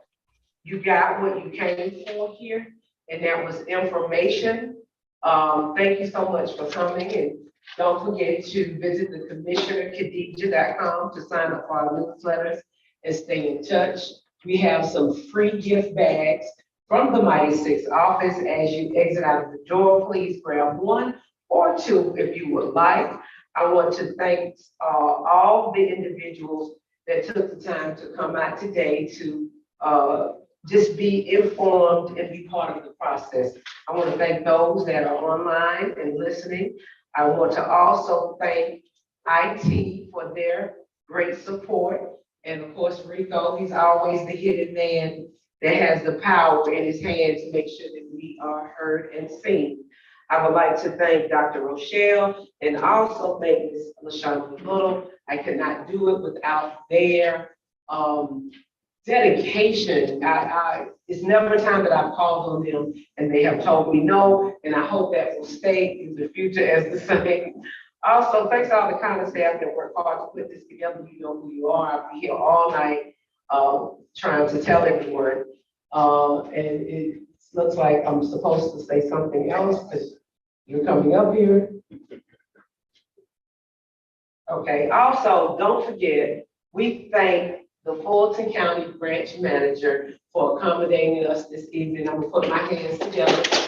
you got what you came for here, and that was information. Thank you so much for coming, and don't forget to visit the commissionerkhadijah.com to sign up for our newsletters and stay in touch. We have some free gift bags from the Mighty Six office. As you exit out of the door, please grab one or two if you would like. I want to thank all the individuals that took the time to come out today to just be informed and be part of the process. I want to thank those that are online and listening. I want to also thank IT for their great support. And of course, Rico, he's always the hidden man that has the power in his hand to make sure that we are heard and seen. I would like to thank Dr. Rochelle and also thank Ms. LaShonda Little. I could not do it without their dedication. It's never a time that I've called on them and they have told me no, and I hope that will stay in the future as the same. Also, thanks to all the kind of staff that work hard to put this together. You know who you are. I'll be here all night trying to tell everyone. And it looks like I'm supposed to say something else because you're coming up here. Okay, also, don't forget, we thank the Fulton County Branch Manager for accommodating us this evening. I'm gonna put my hands together because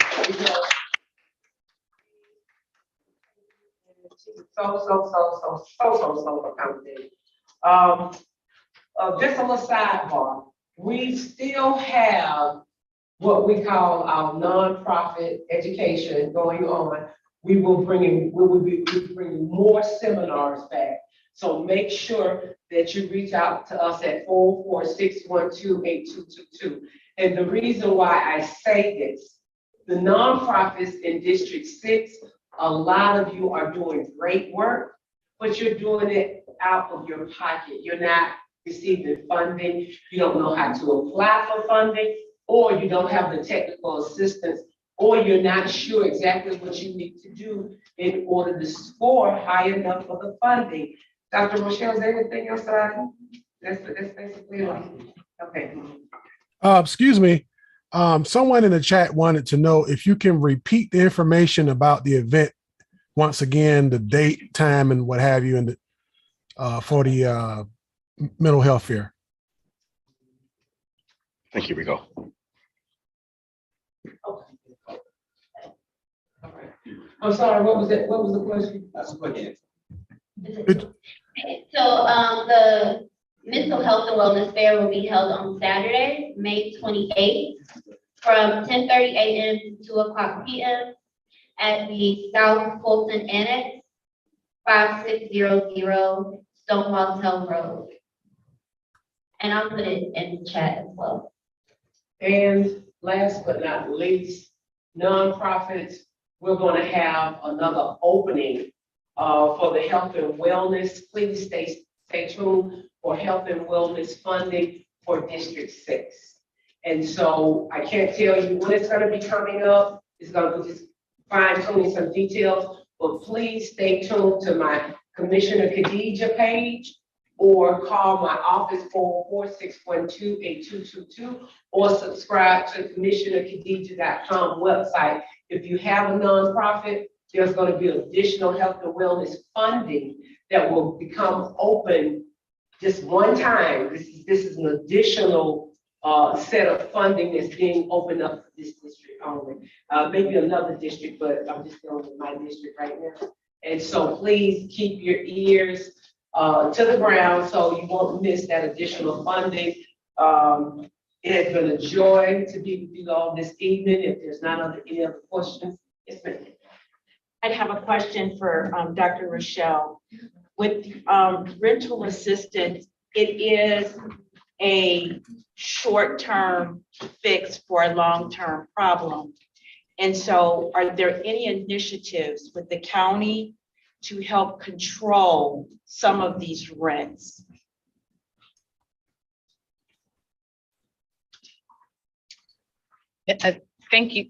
so accommodating. Just a little sidebar. We still have what we call our nonprofit education going on. We will be bringing more seminars back. So make sure that you reach out to us at 446-128-2222. And the reason why I say this, the nonprofits in District 6, a lot of you are doing great work, but you're doing it out of your pocket. You're not receiving funding. You don't know how to apply for funding, or you don't have the technical assistance, or you're not sure exactly what you need to do in order to score high enough for the funding. Dr. Rochelle, is there anything else that's basically it? Okay. Excuse me. Someone in the chat wanted to know if you can repeat the information about the event once again, the date, time, and what have you, and for the mental health fair. Thank you, Rico. I'm sorry, what was it? What was the question? So the mental health and wellness fair will be held on Saturday, May 28th, from 10:30 a.m. to 2 o'clock p.m. at the South Fulton Annex, 5600 Stonewall Hill Road. And I'll put it in the chat as well. And last but not least, nonprofits, we're going to have another opening for the health and wellness. Please stay tuned for health and wellness funding for District 6. And so I can't tell you when it's going to be coming up. It's going to be just fine tuning some details, but please stay tuned to my Commissioner Khadijah page or call my office 446-128-2222 or subscribe to commissionerkhadijah.com website. If you have a nonprofit, there's going to be additional health and wellness funding that will become open just one time. This is an additional set of funding that's being opened up for this district only. Maybe another district, but I'm just dealing with my district right now. And so please keep your ears to the ground so you won't miss that additional funding. It has been a joy to be with you all this evening. If there's not any other questions, yes, ma'am. I'd have a question for Dr. Rochelle. With rental assistance, it is a short-term fix for a long-term problem. And so are there any initiatives with the county to help control some of these rents? Thank you.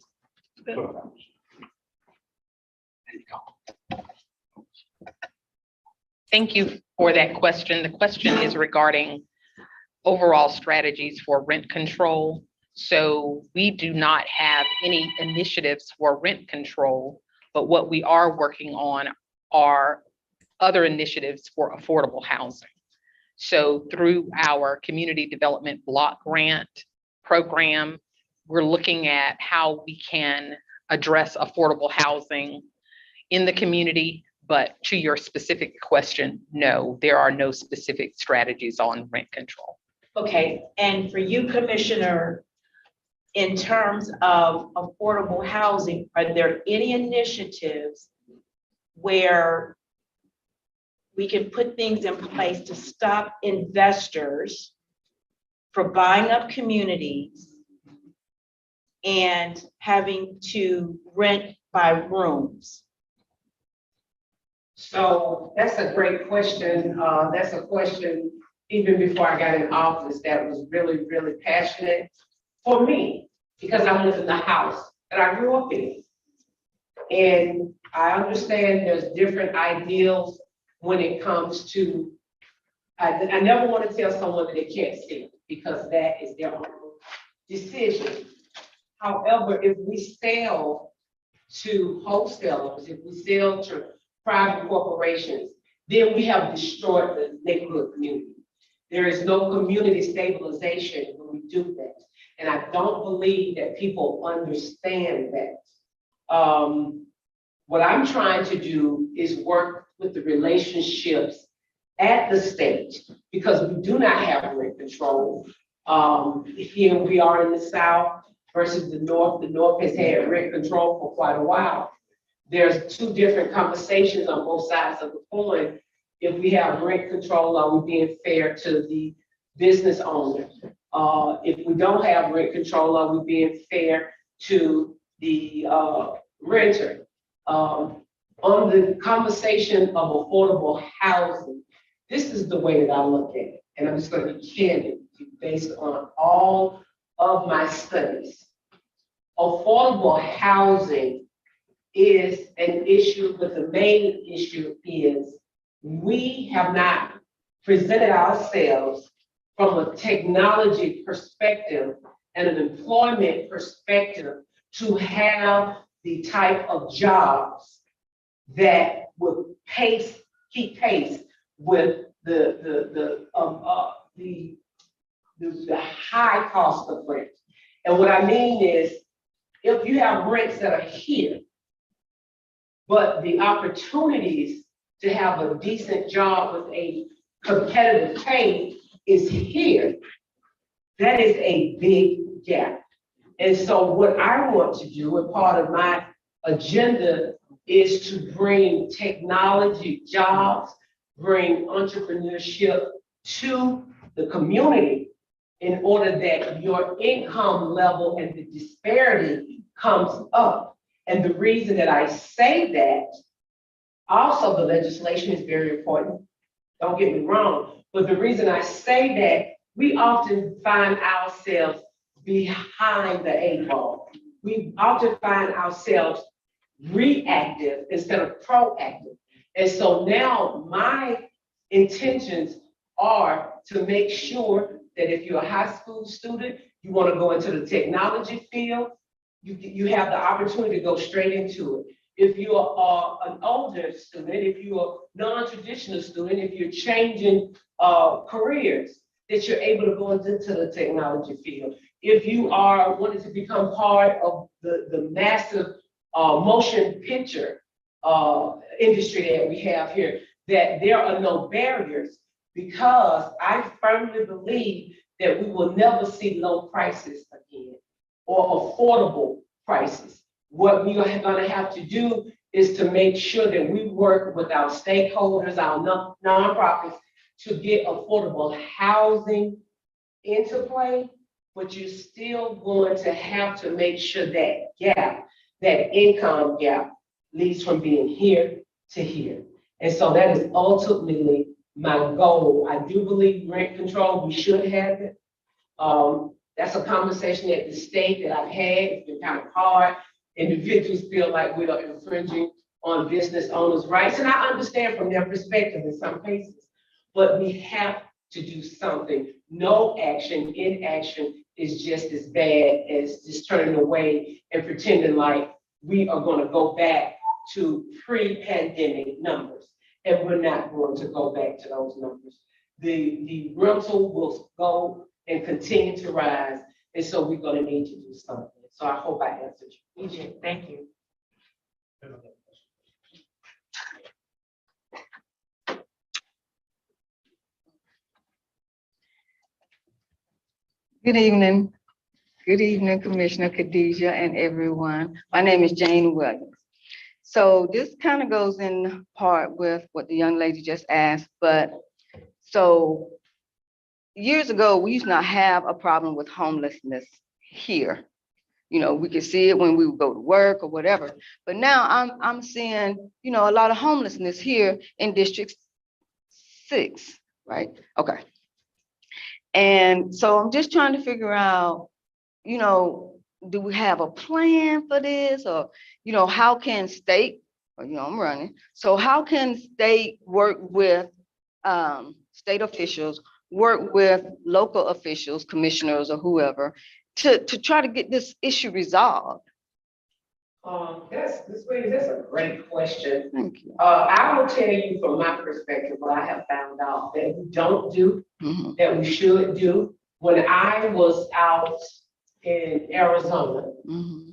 Thank you for that question. The question is regarding overall strategies for rent control. So we do not have any initiatives for rent control, but what we are working on are other initiatives for affordable housing. So through our community development block grant program, we're looking at how we can address affordable housing in the community. But to your specific question, no, there are no specific strategies on rent control. Okay, and for you, Commissioner, in terms of affordable housing, are there any initiatives where we can put things in place to stop investors from buying up communities and having to rent by rooms? So that's a great question. That's a question, even before I got in office, that was really, really passionate for me, because I live in the house that I grew up in. And I understand there's different ideals when it comes to, I never want to tell someone that they can't see, because that is their own decision. However, if we sell to wholesalers, if we sell to private corporations, then we have destroyed the neighborhood community. There is no community stabilization when we do that. And I don't believe that people understand that. What I'm trying to do is work with the relationships at the state, because we do not have rent control. Here we are in the South versus the North. The North has had rent control for quite a while. There's two different conversations on both sides of the coin. If we have rent control, are we being fair to the business owner? If we don't have rent control, are we being fair to the renter? On the conversation of affordable housing, this is the way that I look at it. And I'm just going to be candid based on all of my studies. Affordable housing is an issue, but the main issue is we have not presented ourselves from a technology perspective and an employment perspective to have the type of jobs that would keep pace with the high cost of rent. And what I mean is, if you have rents that are here, but the opportunities to have a decent job with a competitive pay is here, that is a big gap. And so what I want to do, and part of my agenda, is to bring technology jobs, bring entrepreneurship to the community in order that your income level and the disparity comes up. And the reason that I say that, also the legislation is very important, don't get me wrong, but the reason I say that, we often find ourselves behind the eight ball. We often find ourselves reactive instead of proactive. And so now my intentions are to make sure that if you're a high school student, you want to go into the technology field, you have the opportunity to go straight into it. If you're an older student, if you're a non-traditional student, if you're changing careers, that you're able to go into the technology field. If you are wanting to become part of the massive motion picture industry that we have here, that there are no barriers, because I firmly believe that we will never see low prices again or affordable prices. What we are going to have to do is to make sure that we work with our stakeholders, our nonprofits, to get affordable housing into play, but you're still going to have to make sure that gap, that income gap, leads from being here to here. And so that is ultimately my goal. I do believe rent control, we should have it. That's a conversation at the state that I've had. It's been kind of hard. Individuals feel like we are infringing on business owners' rights, and I understand from their perspective in some cases, but we have to do something. No action, inaction is just as bad as just turning away and pretending like we are going to go back to pre-pandemic numbers, and we're not going to go back to those numbers. The rental will go and continue to rise, and so we're going to need to do something. So I hope I answered you. You did. Thank you. Good evening. Good evening, Commissioner Khadijah and everyone. My name is Jane Williams. So this kind of goes in part with what the young lady just asked, but so years ago, we used not have a problem with homelessness here. You know, we could see it when we would go to work or whatever, but now I'm seeing, you know, a lot of homelessness here in District 6, right? Okay. And so I'm just trying to figure out, you know, do we have a plan for this, or, you know, how can state, or, you know, I'm running. So how can state work with state officials, work with local officials, commissioners or whoever, to try to get this issue resolved? That's a great question. Thank you. I will tell you from my perspective what I have found out that we don't do, that we should do. When I was out in Arizona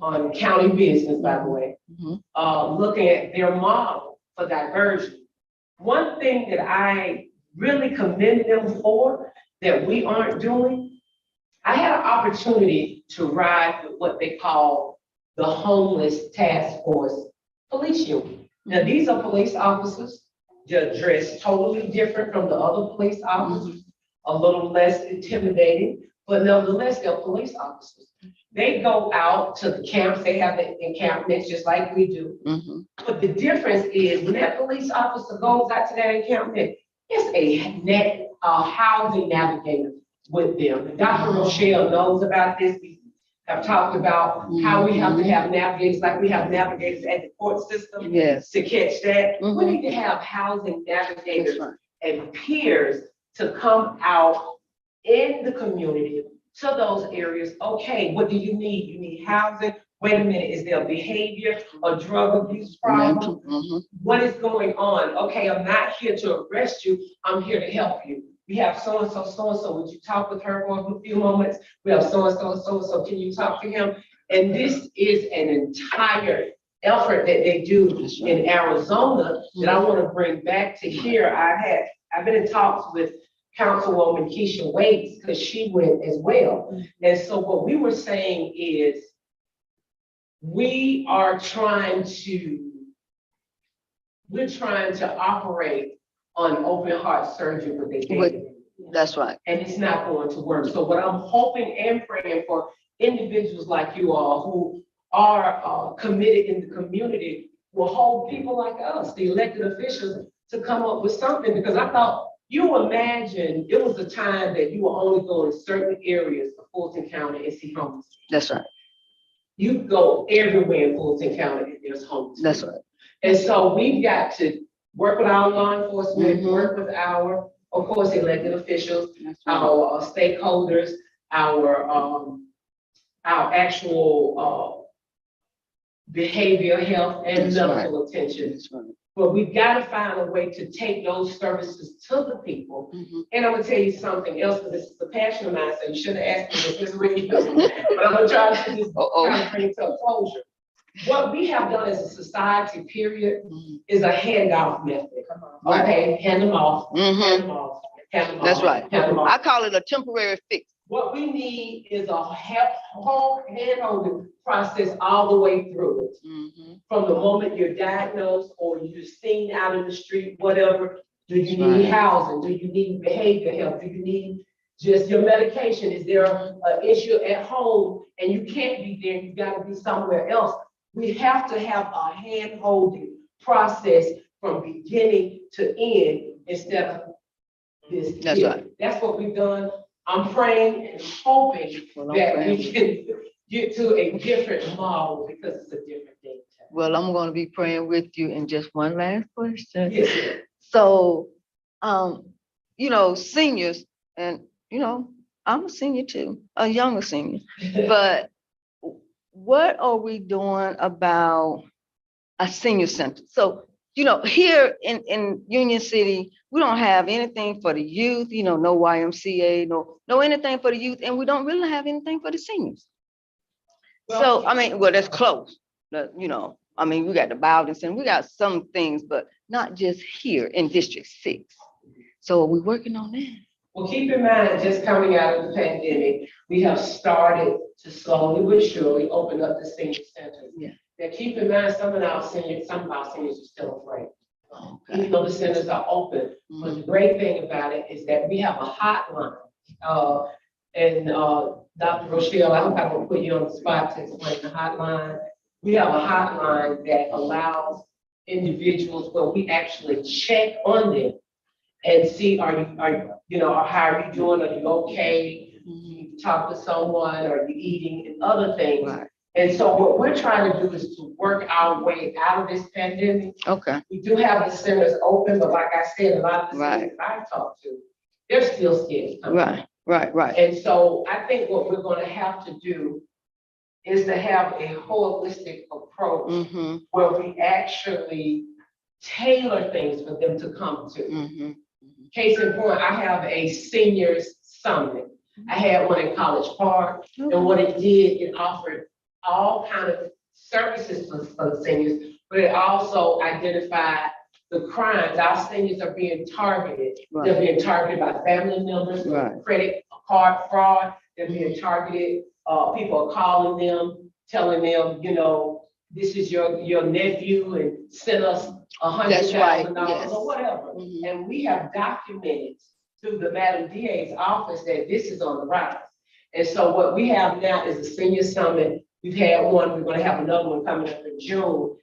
on county business, by the way, looking at their model for diversion, one thing that I really commend them for that we aren't doing, I had an opportunity to ride with what they call the homeless task force police unit. Now, these are police officers. They're dressed totally different from the other police officers, a little less intimidating, but nevertheless, they're police officers. They go out to the camps. They have the encampments just like we do. But the difference is when that police officer goes out to that encampment, it's a housing navigator with them. And Dr. Rochelle knows about this. We have talked about how we have to have navigators, like we have navigators at the court system to catch that. We need to have housing navigators and peers to come out in the community to those areas. Okay, what do you need? You need housing. Wait a minute, is there behavior or drug abuse problem? What is going on? Okay, I'm not here to arrest you. I'm here to help you. We have so-and-so, would you talk with her for a few moments? We have so-and-so, can you talk to him? And this is an entire effort that they do in Arizona that I want to bring back to here. I've been in talks with Councilwoman Keisha Waits because she went as well. And so what we were saying is we're trying to operate on open heart surgery, but they can't. That's right. And it's not going to work. So what I'm hoping and praying for individuals like you all who are committed in the community will hold people like us, the elected officials, to come up with something. Because I thought, you imagine it was a time that you were only going to certain areas of Fulton County and see homeless. That's right. You go everywhere in Fulton County and there's homeless. That's right. And so we've got to work with our law enforcement, work with our, of course, elected officials, our stakeholders, our actual behavioral health and medical attention. But we've got to find a way to take those services to the people. And I'm gonna tell you something else, because this is a passion of mine, so you should have asked me this really, but I'm gonna try to just kind of bring it to a closure. What we have done as a society, period, is a handoff method. Okay, hand them off, hand them off, hand them off. That's right. Hand them off. I call it a temporary fix. What we need is a whole hand-holding process all the way through it. From the moment you're diagnosed or you're seen out in the street, whatever. Do you need housing? Do you need behavior help? Do you need just your medication? Is there an issue at home and you can't be there? You got to be somewhere else. We have to have a hand-holding process from beginning to end instead of this. That's right. That's what we've done I'm praying and hoping Well, I'm that praying. we can get to a different model because it's a different date. Well, I'm gonna be praying with you. And just one last question. Yes, ma'am. So, seniors, and, I'm a senior too, a younger senior, but what are we doing about a senior center? So, here in Union City, we don't have anything for the youth, no YMCA, no anything for the youth, and we don't really have anything for the seniors. So, that's close, we got the Bowden Center, we got some things, but not just here in District 6. So are we working on that? Well, keep in mind, just coming out of the pandemic, we have started to slowly but surely open up the senior centers. Yeah. Now, keep in mind, some of our seniors are still afraid. Okay. Even though the centers are open, but the great thing about it is that we have a hotline. Dr. Rochelle, I hope I don't put you on the spot to explain the hotline. We have a hotline that allows individuals where we actually check on them and see, how are you doing? Are you okay? You talk to someone, are you eating, and other things. Right. And so what we're trying to do is to work our way out of this pandemic. Okay. We do have the centers open, but like I said, a lot of the Right. centers I talked to, they're still scared. to come. Right. And so I think what we're gonna have to do is to have a holistic approach Mm-hmm. where we actually tailor things for them to come to. Mm-hmm. Case in point, I have a seniors summit. I had one in College Park, and what it did, it offered all kind of services for the seniors, but it also identified the crimes. Our seniors are being targeted. They're being targeted by family members, Right. credit card fraud. They're being targeted. People are calling them, telling them, this is your nephew and send us That's right, $100,000 yes. or whatever. Mhm. And we have documented through the Madam DA's office that this is on the rise. And so what we have now is a senior summit. We've had one, we're gonna have another one coming up in June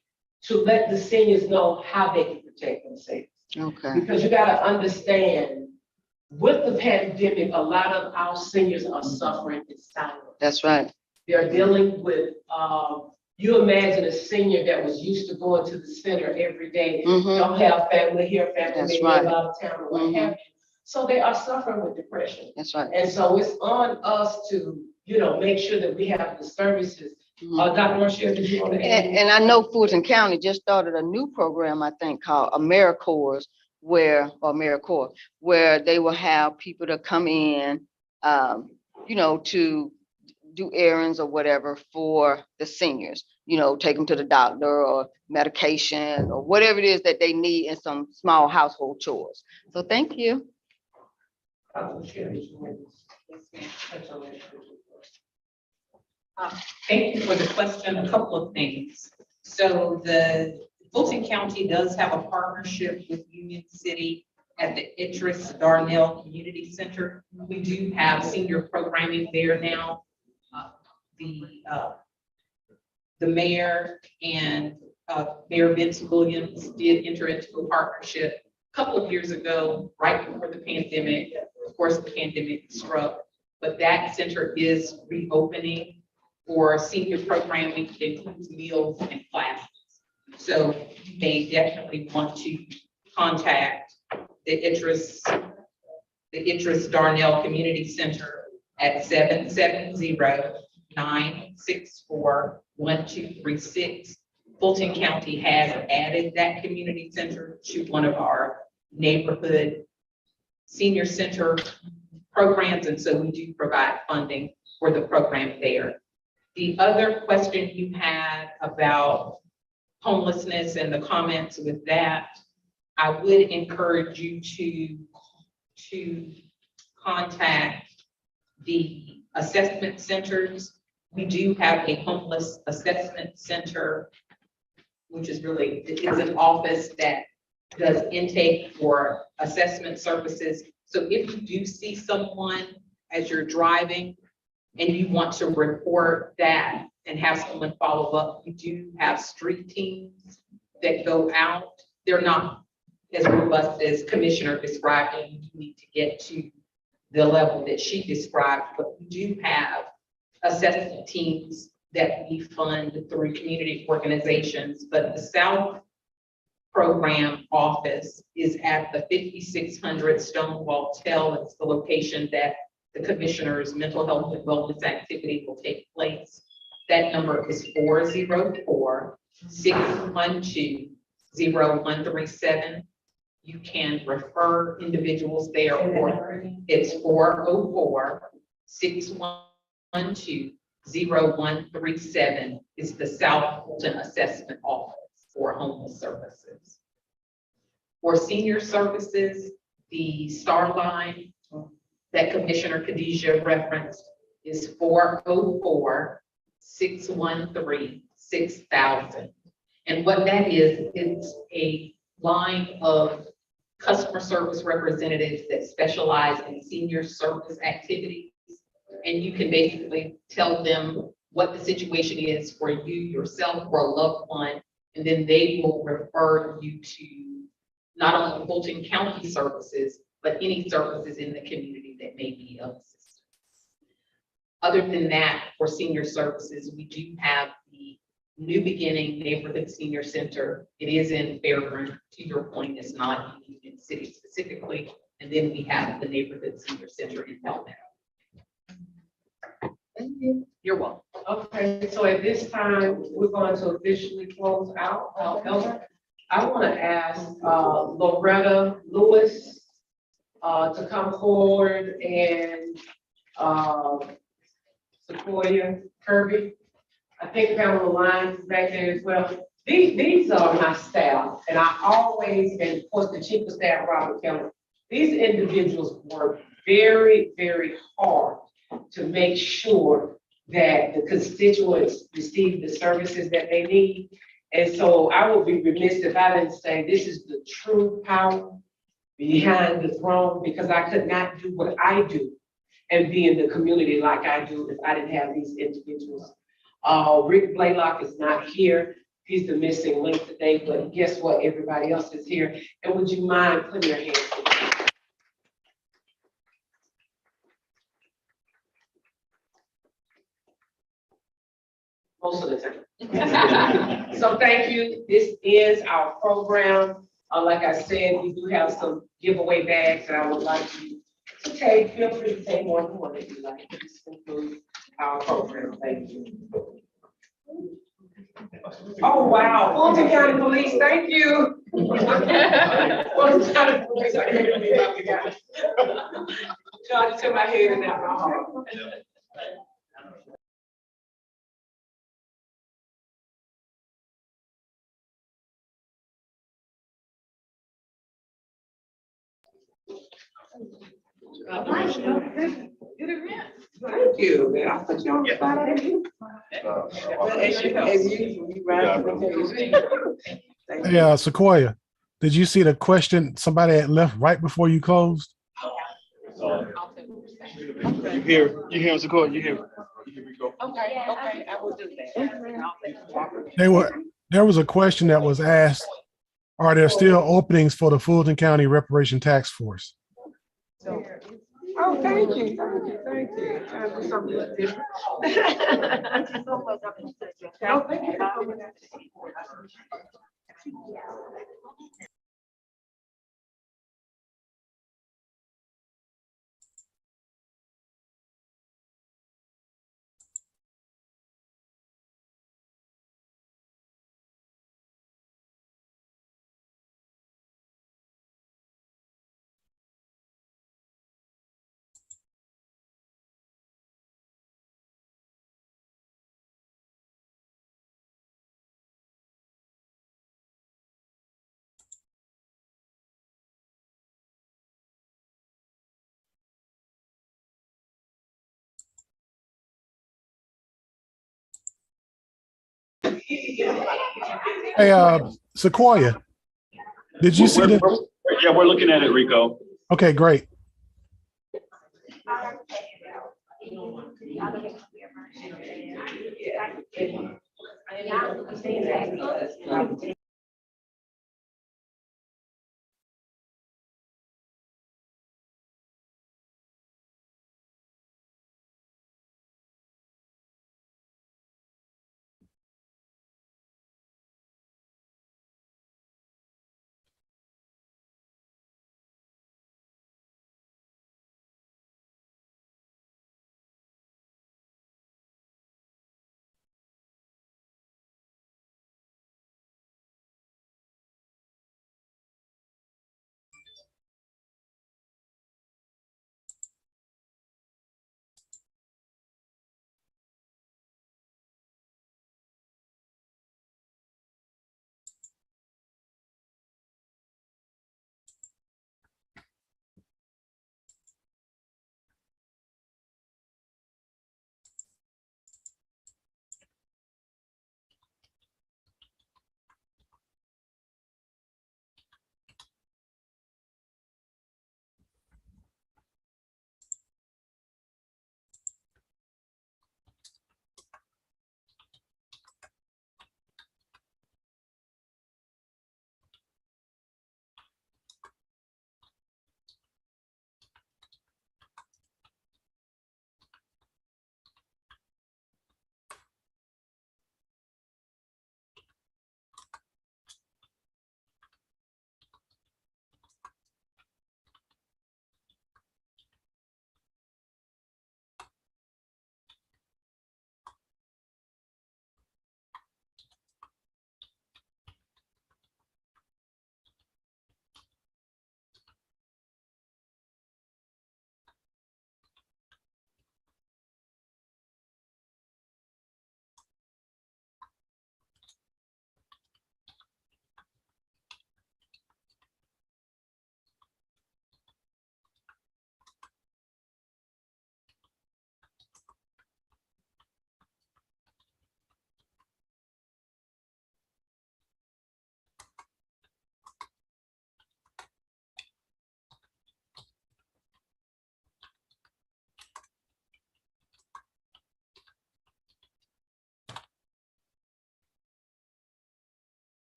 to let the seniors know how they can protect themselves. Okay. Because you gotta understand, with the pandemic, a lot of our seniors are suffering in silence. That's right. They're dealing with, you imagine a senior that was used to going to the center every day, Mhm. don't have family here, family That's maybe right. out of town or what Mhm. have you. So they are suffering with depression. That's right. And so it's on us to, make sure that we have the services. Mhm. Dr. Rochelle, did you want to add? And I know Fulton County just started a new program, I think, called AmeriCorps, where they will have people to come in, to do errands or whatever for the seniors, take them to the doctor or medication or whatever it is that they need in some small household chores. So thank you. Dr. Rochelle, did you want to touch on that? Thank you for the question. A couple of things. So the Fulton County does have a partnership with Union City at the Idris Darnell Community Center. We do have senior programming there now. The mayor and Mayor Vince Williams did enter into a partnership a couple of years ago, right before the pandemic. Of course, the pandemic struck, but that center is reopening for senior programming that includes meals and classes. So they definitely want to contact the Idris Darnell Community Center at 770-964-1236. Fulton County has added that community center to one of our neighborhood senior center programs, and so we do provide funding for the program there. The other question you had about homelessness and the comments with that, I would encourage you to contact the assessment centers. We do have a homeless assessment center, which is really, it's an office that does intake for assessment services. So if you do see someone as you're driving and you want to report that and have someone follow up, we do have street teams that go out. They're not as robust as Commissioner described, and you need to get to the level that she described, but we do have assessment teams that we fund through community organizations, but the South Program Office is at the 5600 Stonewall Tel. It's the location that the Commissioner's mental health and wellness activity will take place. That number is 404-612-0137. You can refer individuals there, or it's 404-612-0137 is the South Fulton Assessment Office for homeless services. For senior services, the Star line that Commissioner Khadijah referenced is 404-613-6000. And what that is, it's a line of customer service representatives that specialize in senior service activities. And you can basically tell them what the situation is for you, yourself, or a loved one, and then they will refer you to not only Fulton County services, but any services in the community that may be of assistance. Other than that, for senior services, we do have the New Beginning Neighborhood Senior Center. It is in Fairburn. To your point, it's not in Union City specifically. And then we have the Neighborhood Senior Center in Palmetto. Thank you. You're welcome. Okay, so at this time, we're going to officially close out. However, I want to ask Loretta Lewis to come forward, and Sequoia Kirby. I think Pamela Lyons is back there as well. These are my staff, and I always, and of course, the chief of staff, Robert Kelly. These individuals work very, very hard to make sure that the constituents receive the services that they need. And so I would be remiss if I didn't say this is the true power behind the throne, because I could not do what I do and be in the community like I do if I didn't have these individuals. Rick Blaylock is not here. He's the missing link today, but guess what? Everybody else is here. And would you mind putting your hands together? Most of the time. So thank you. This is our program. Like I said, we do have some giveaway bags that I would like you to take. Feel free to take more than one if you like. This concludes our program. Thank you. Oh, wow. Fulton County Police, thank you. Fulton County Police, I can't believe I forgot. Charge to my head and not my heart. Thank you. I put you on the spot. Hey, Sequoia, did you see the question somebody had left right before you closed? You hear, Sequoia, you hear Rico? Okay, I will do that. There was a question that was asked, are there still openings for the Fulton County Reparation Task Force? Oh, thank you. Trying to do something different. No, thank you. Hey, Sequoia, did you see the? Yeah, we're looking at it, Rico. Okay, great.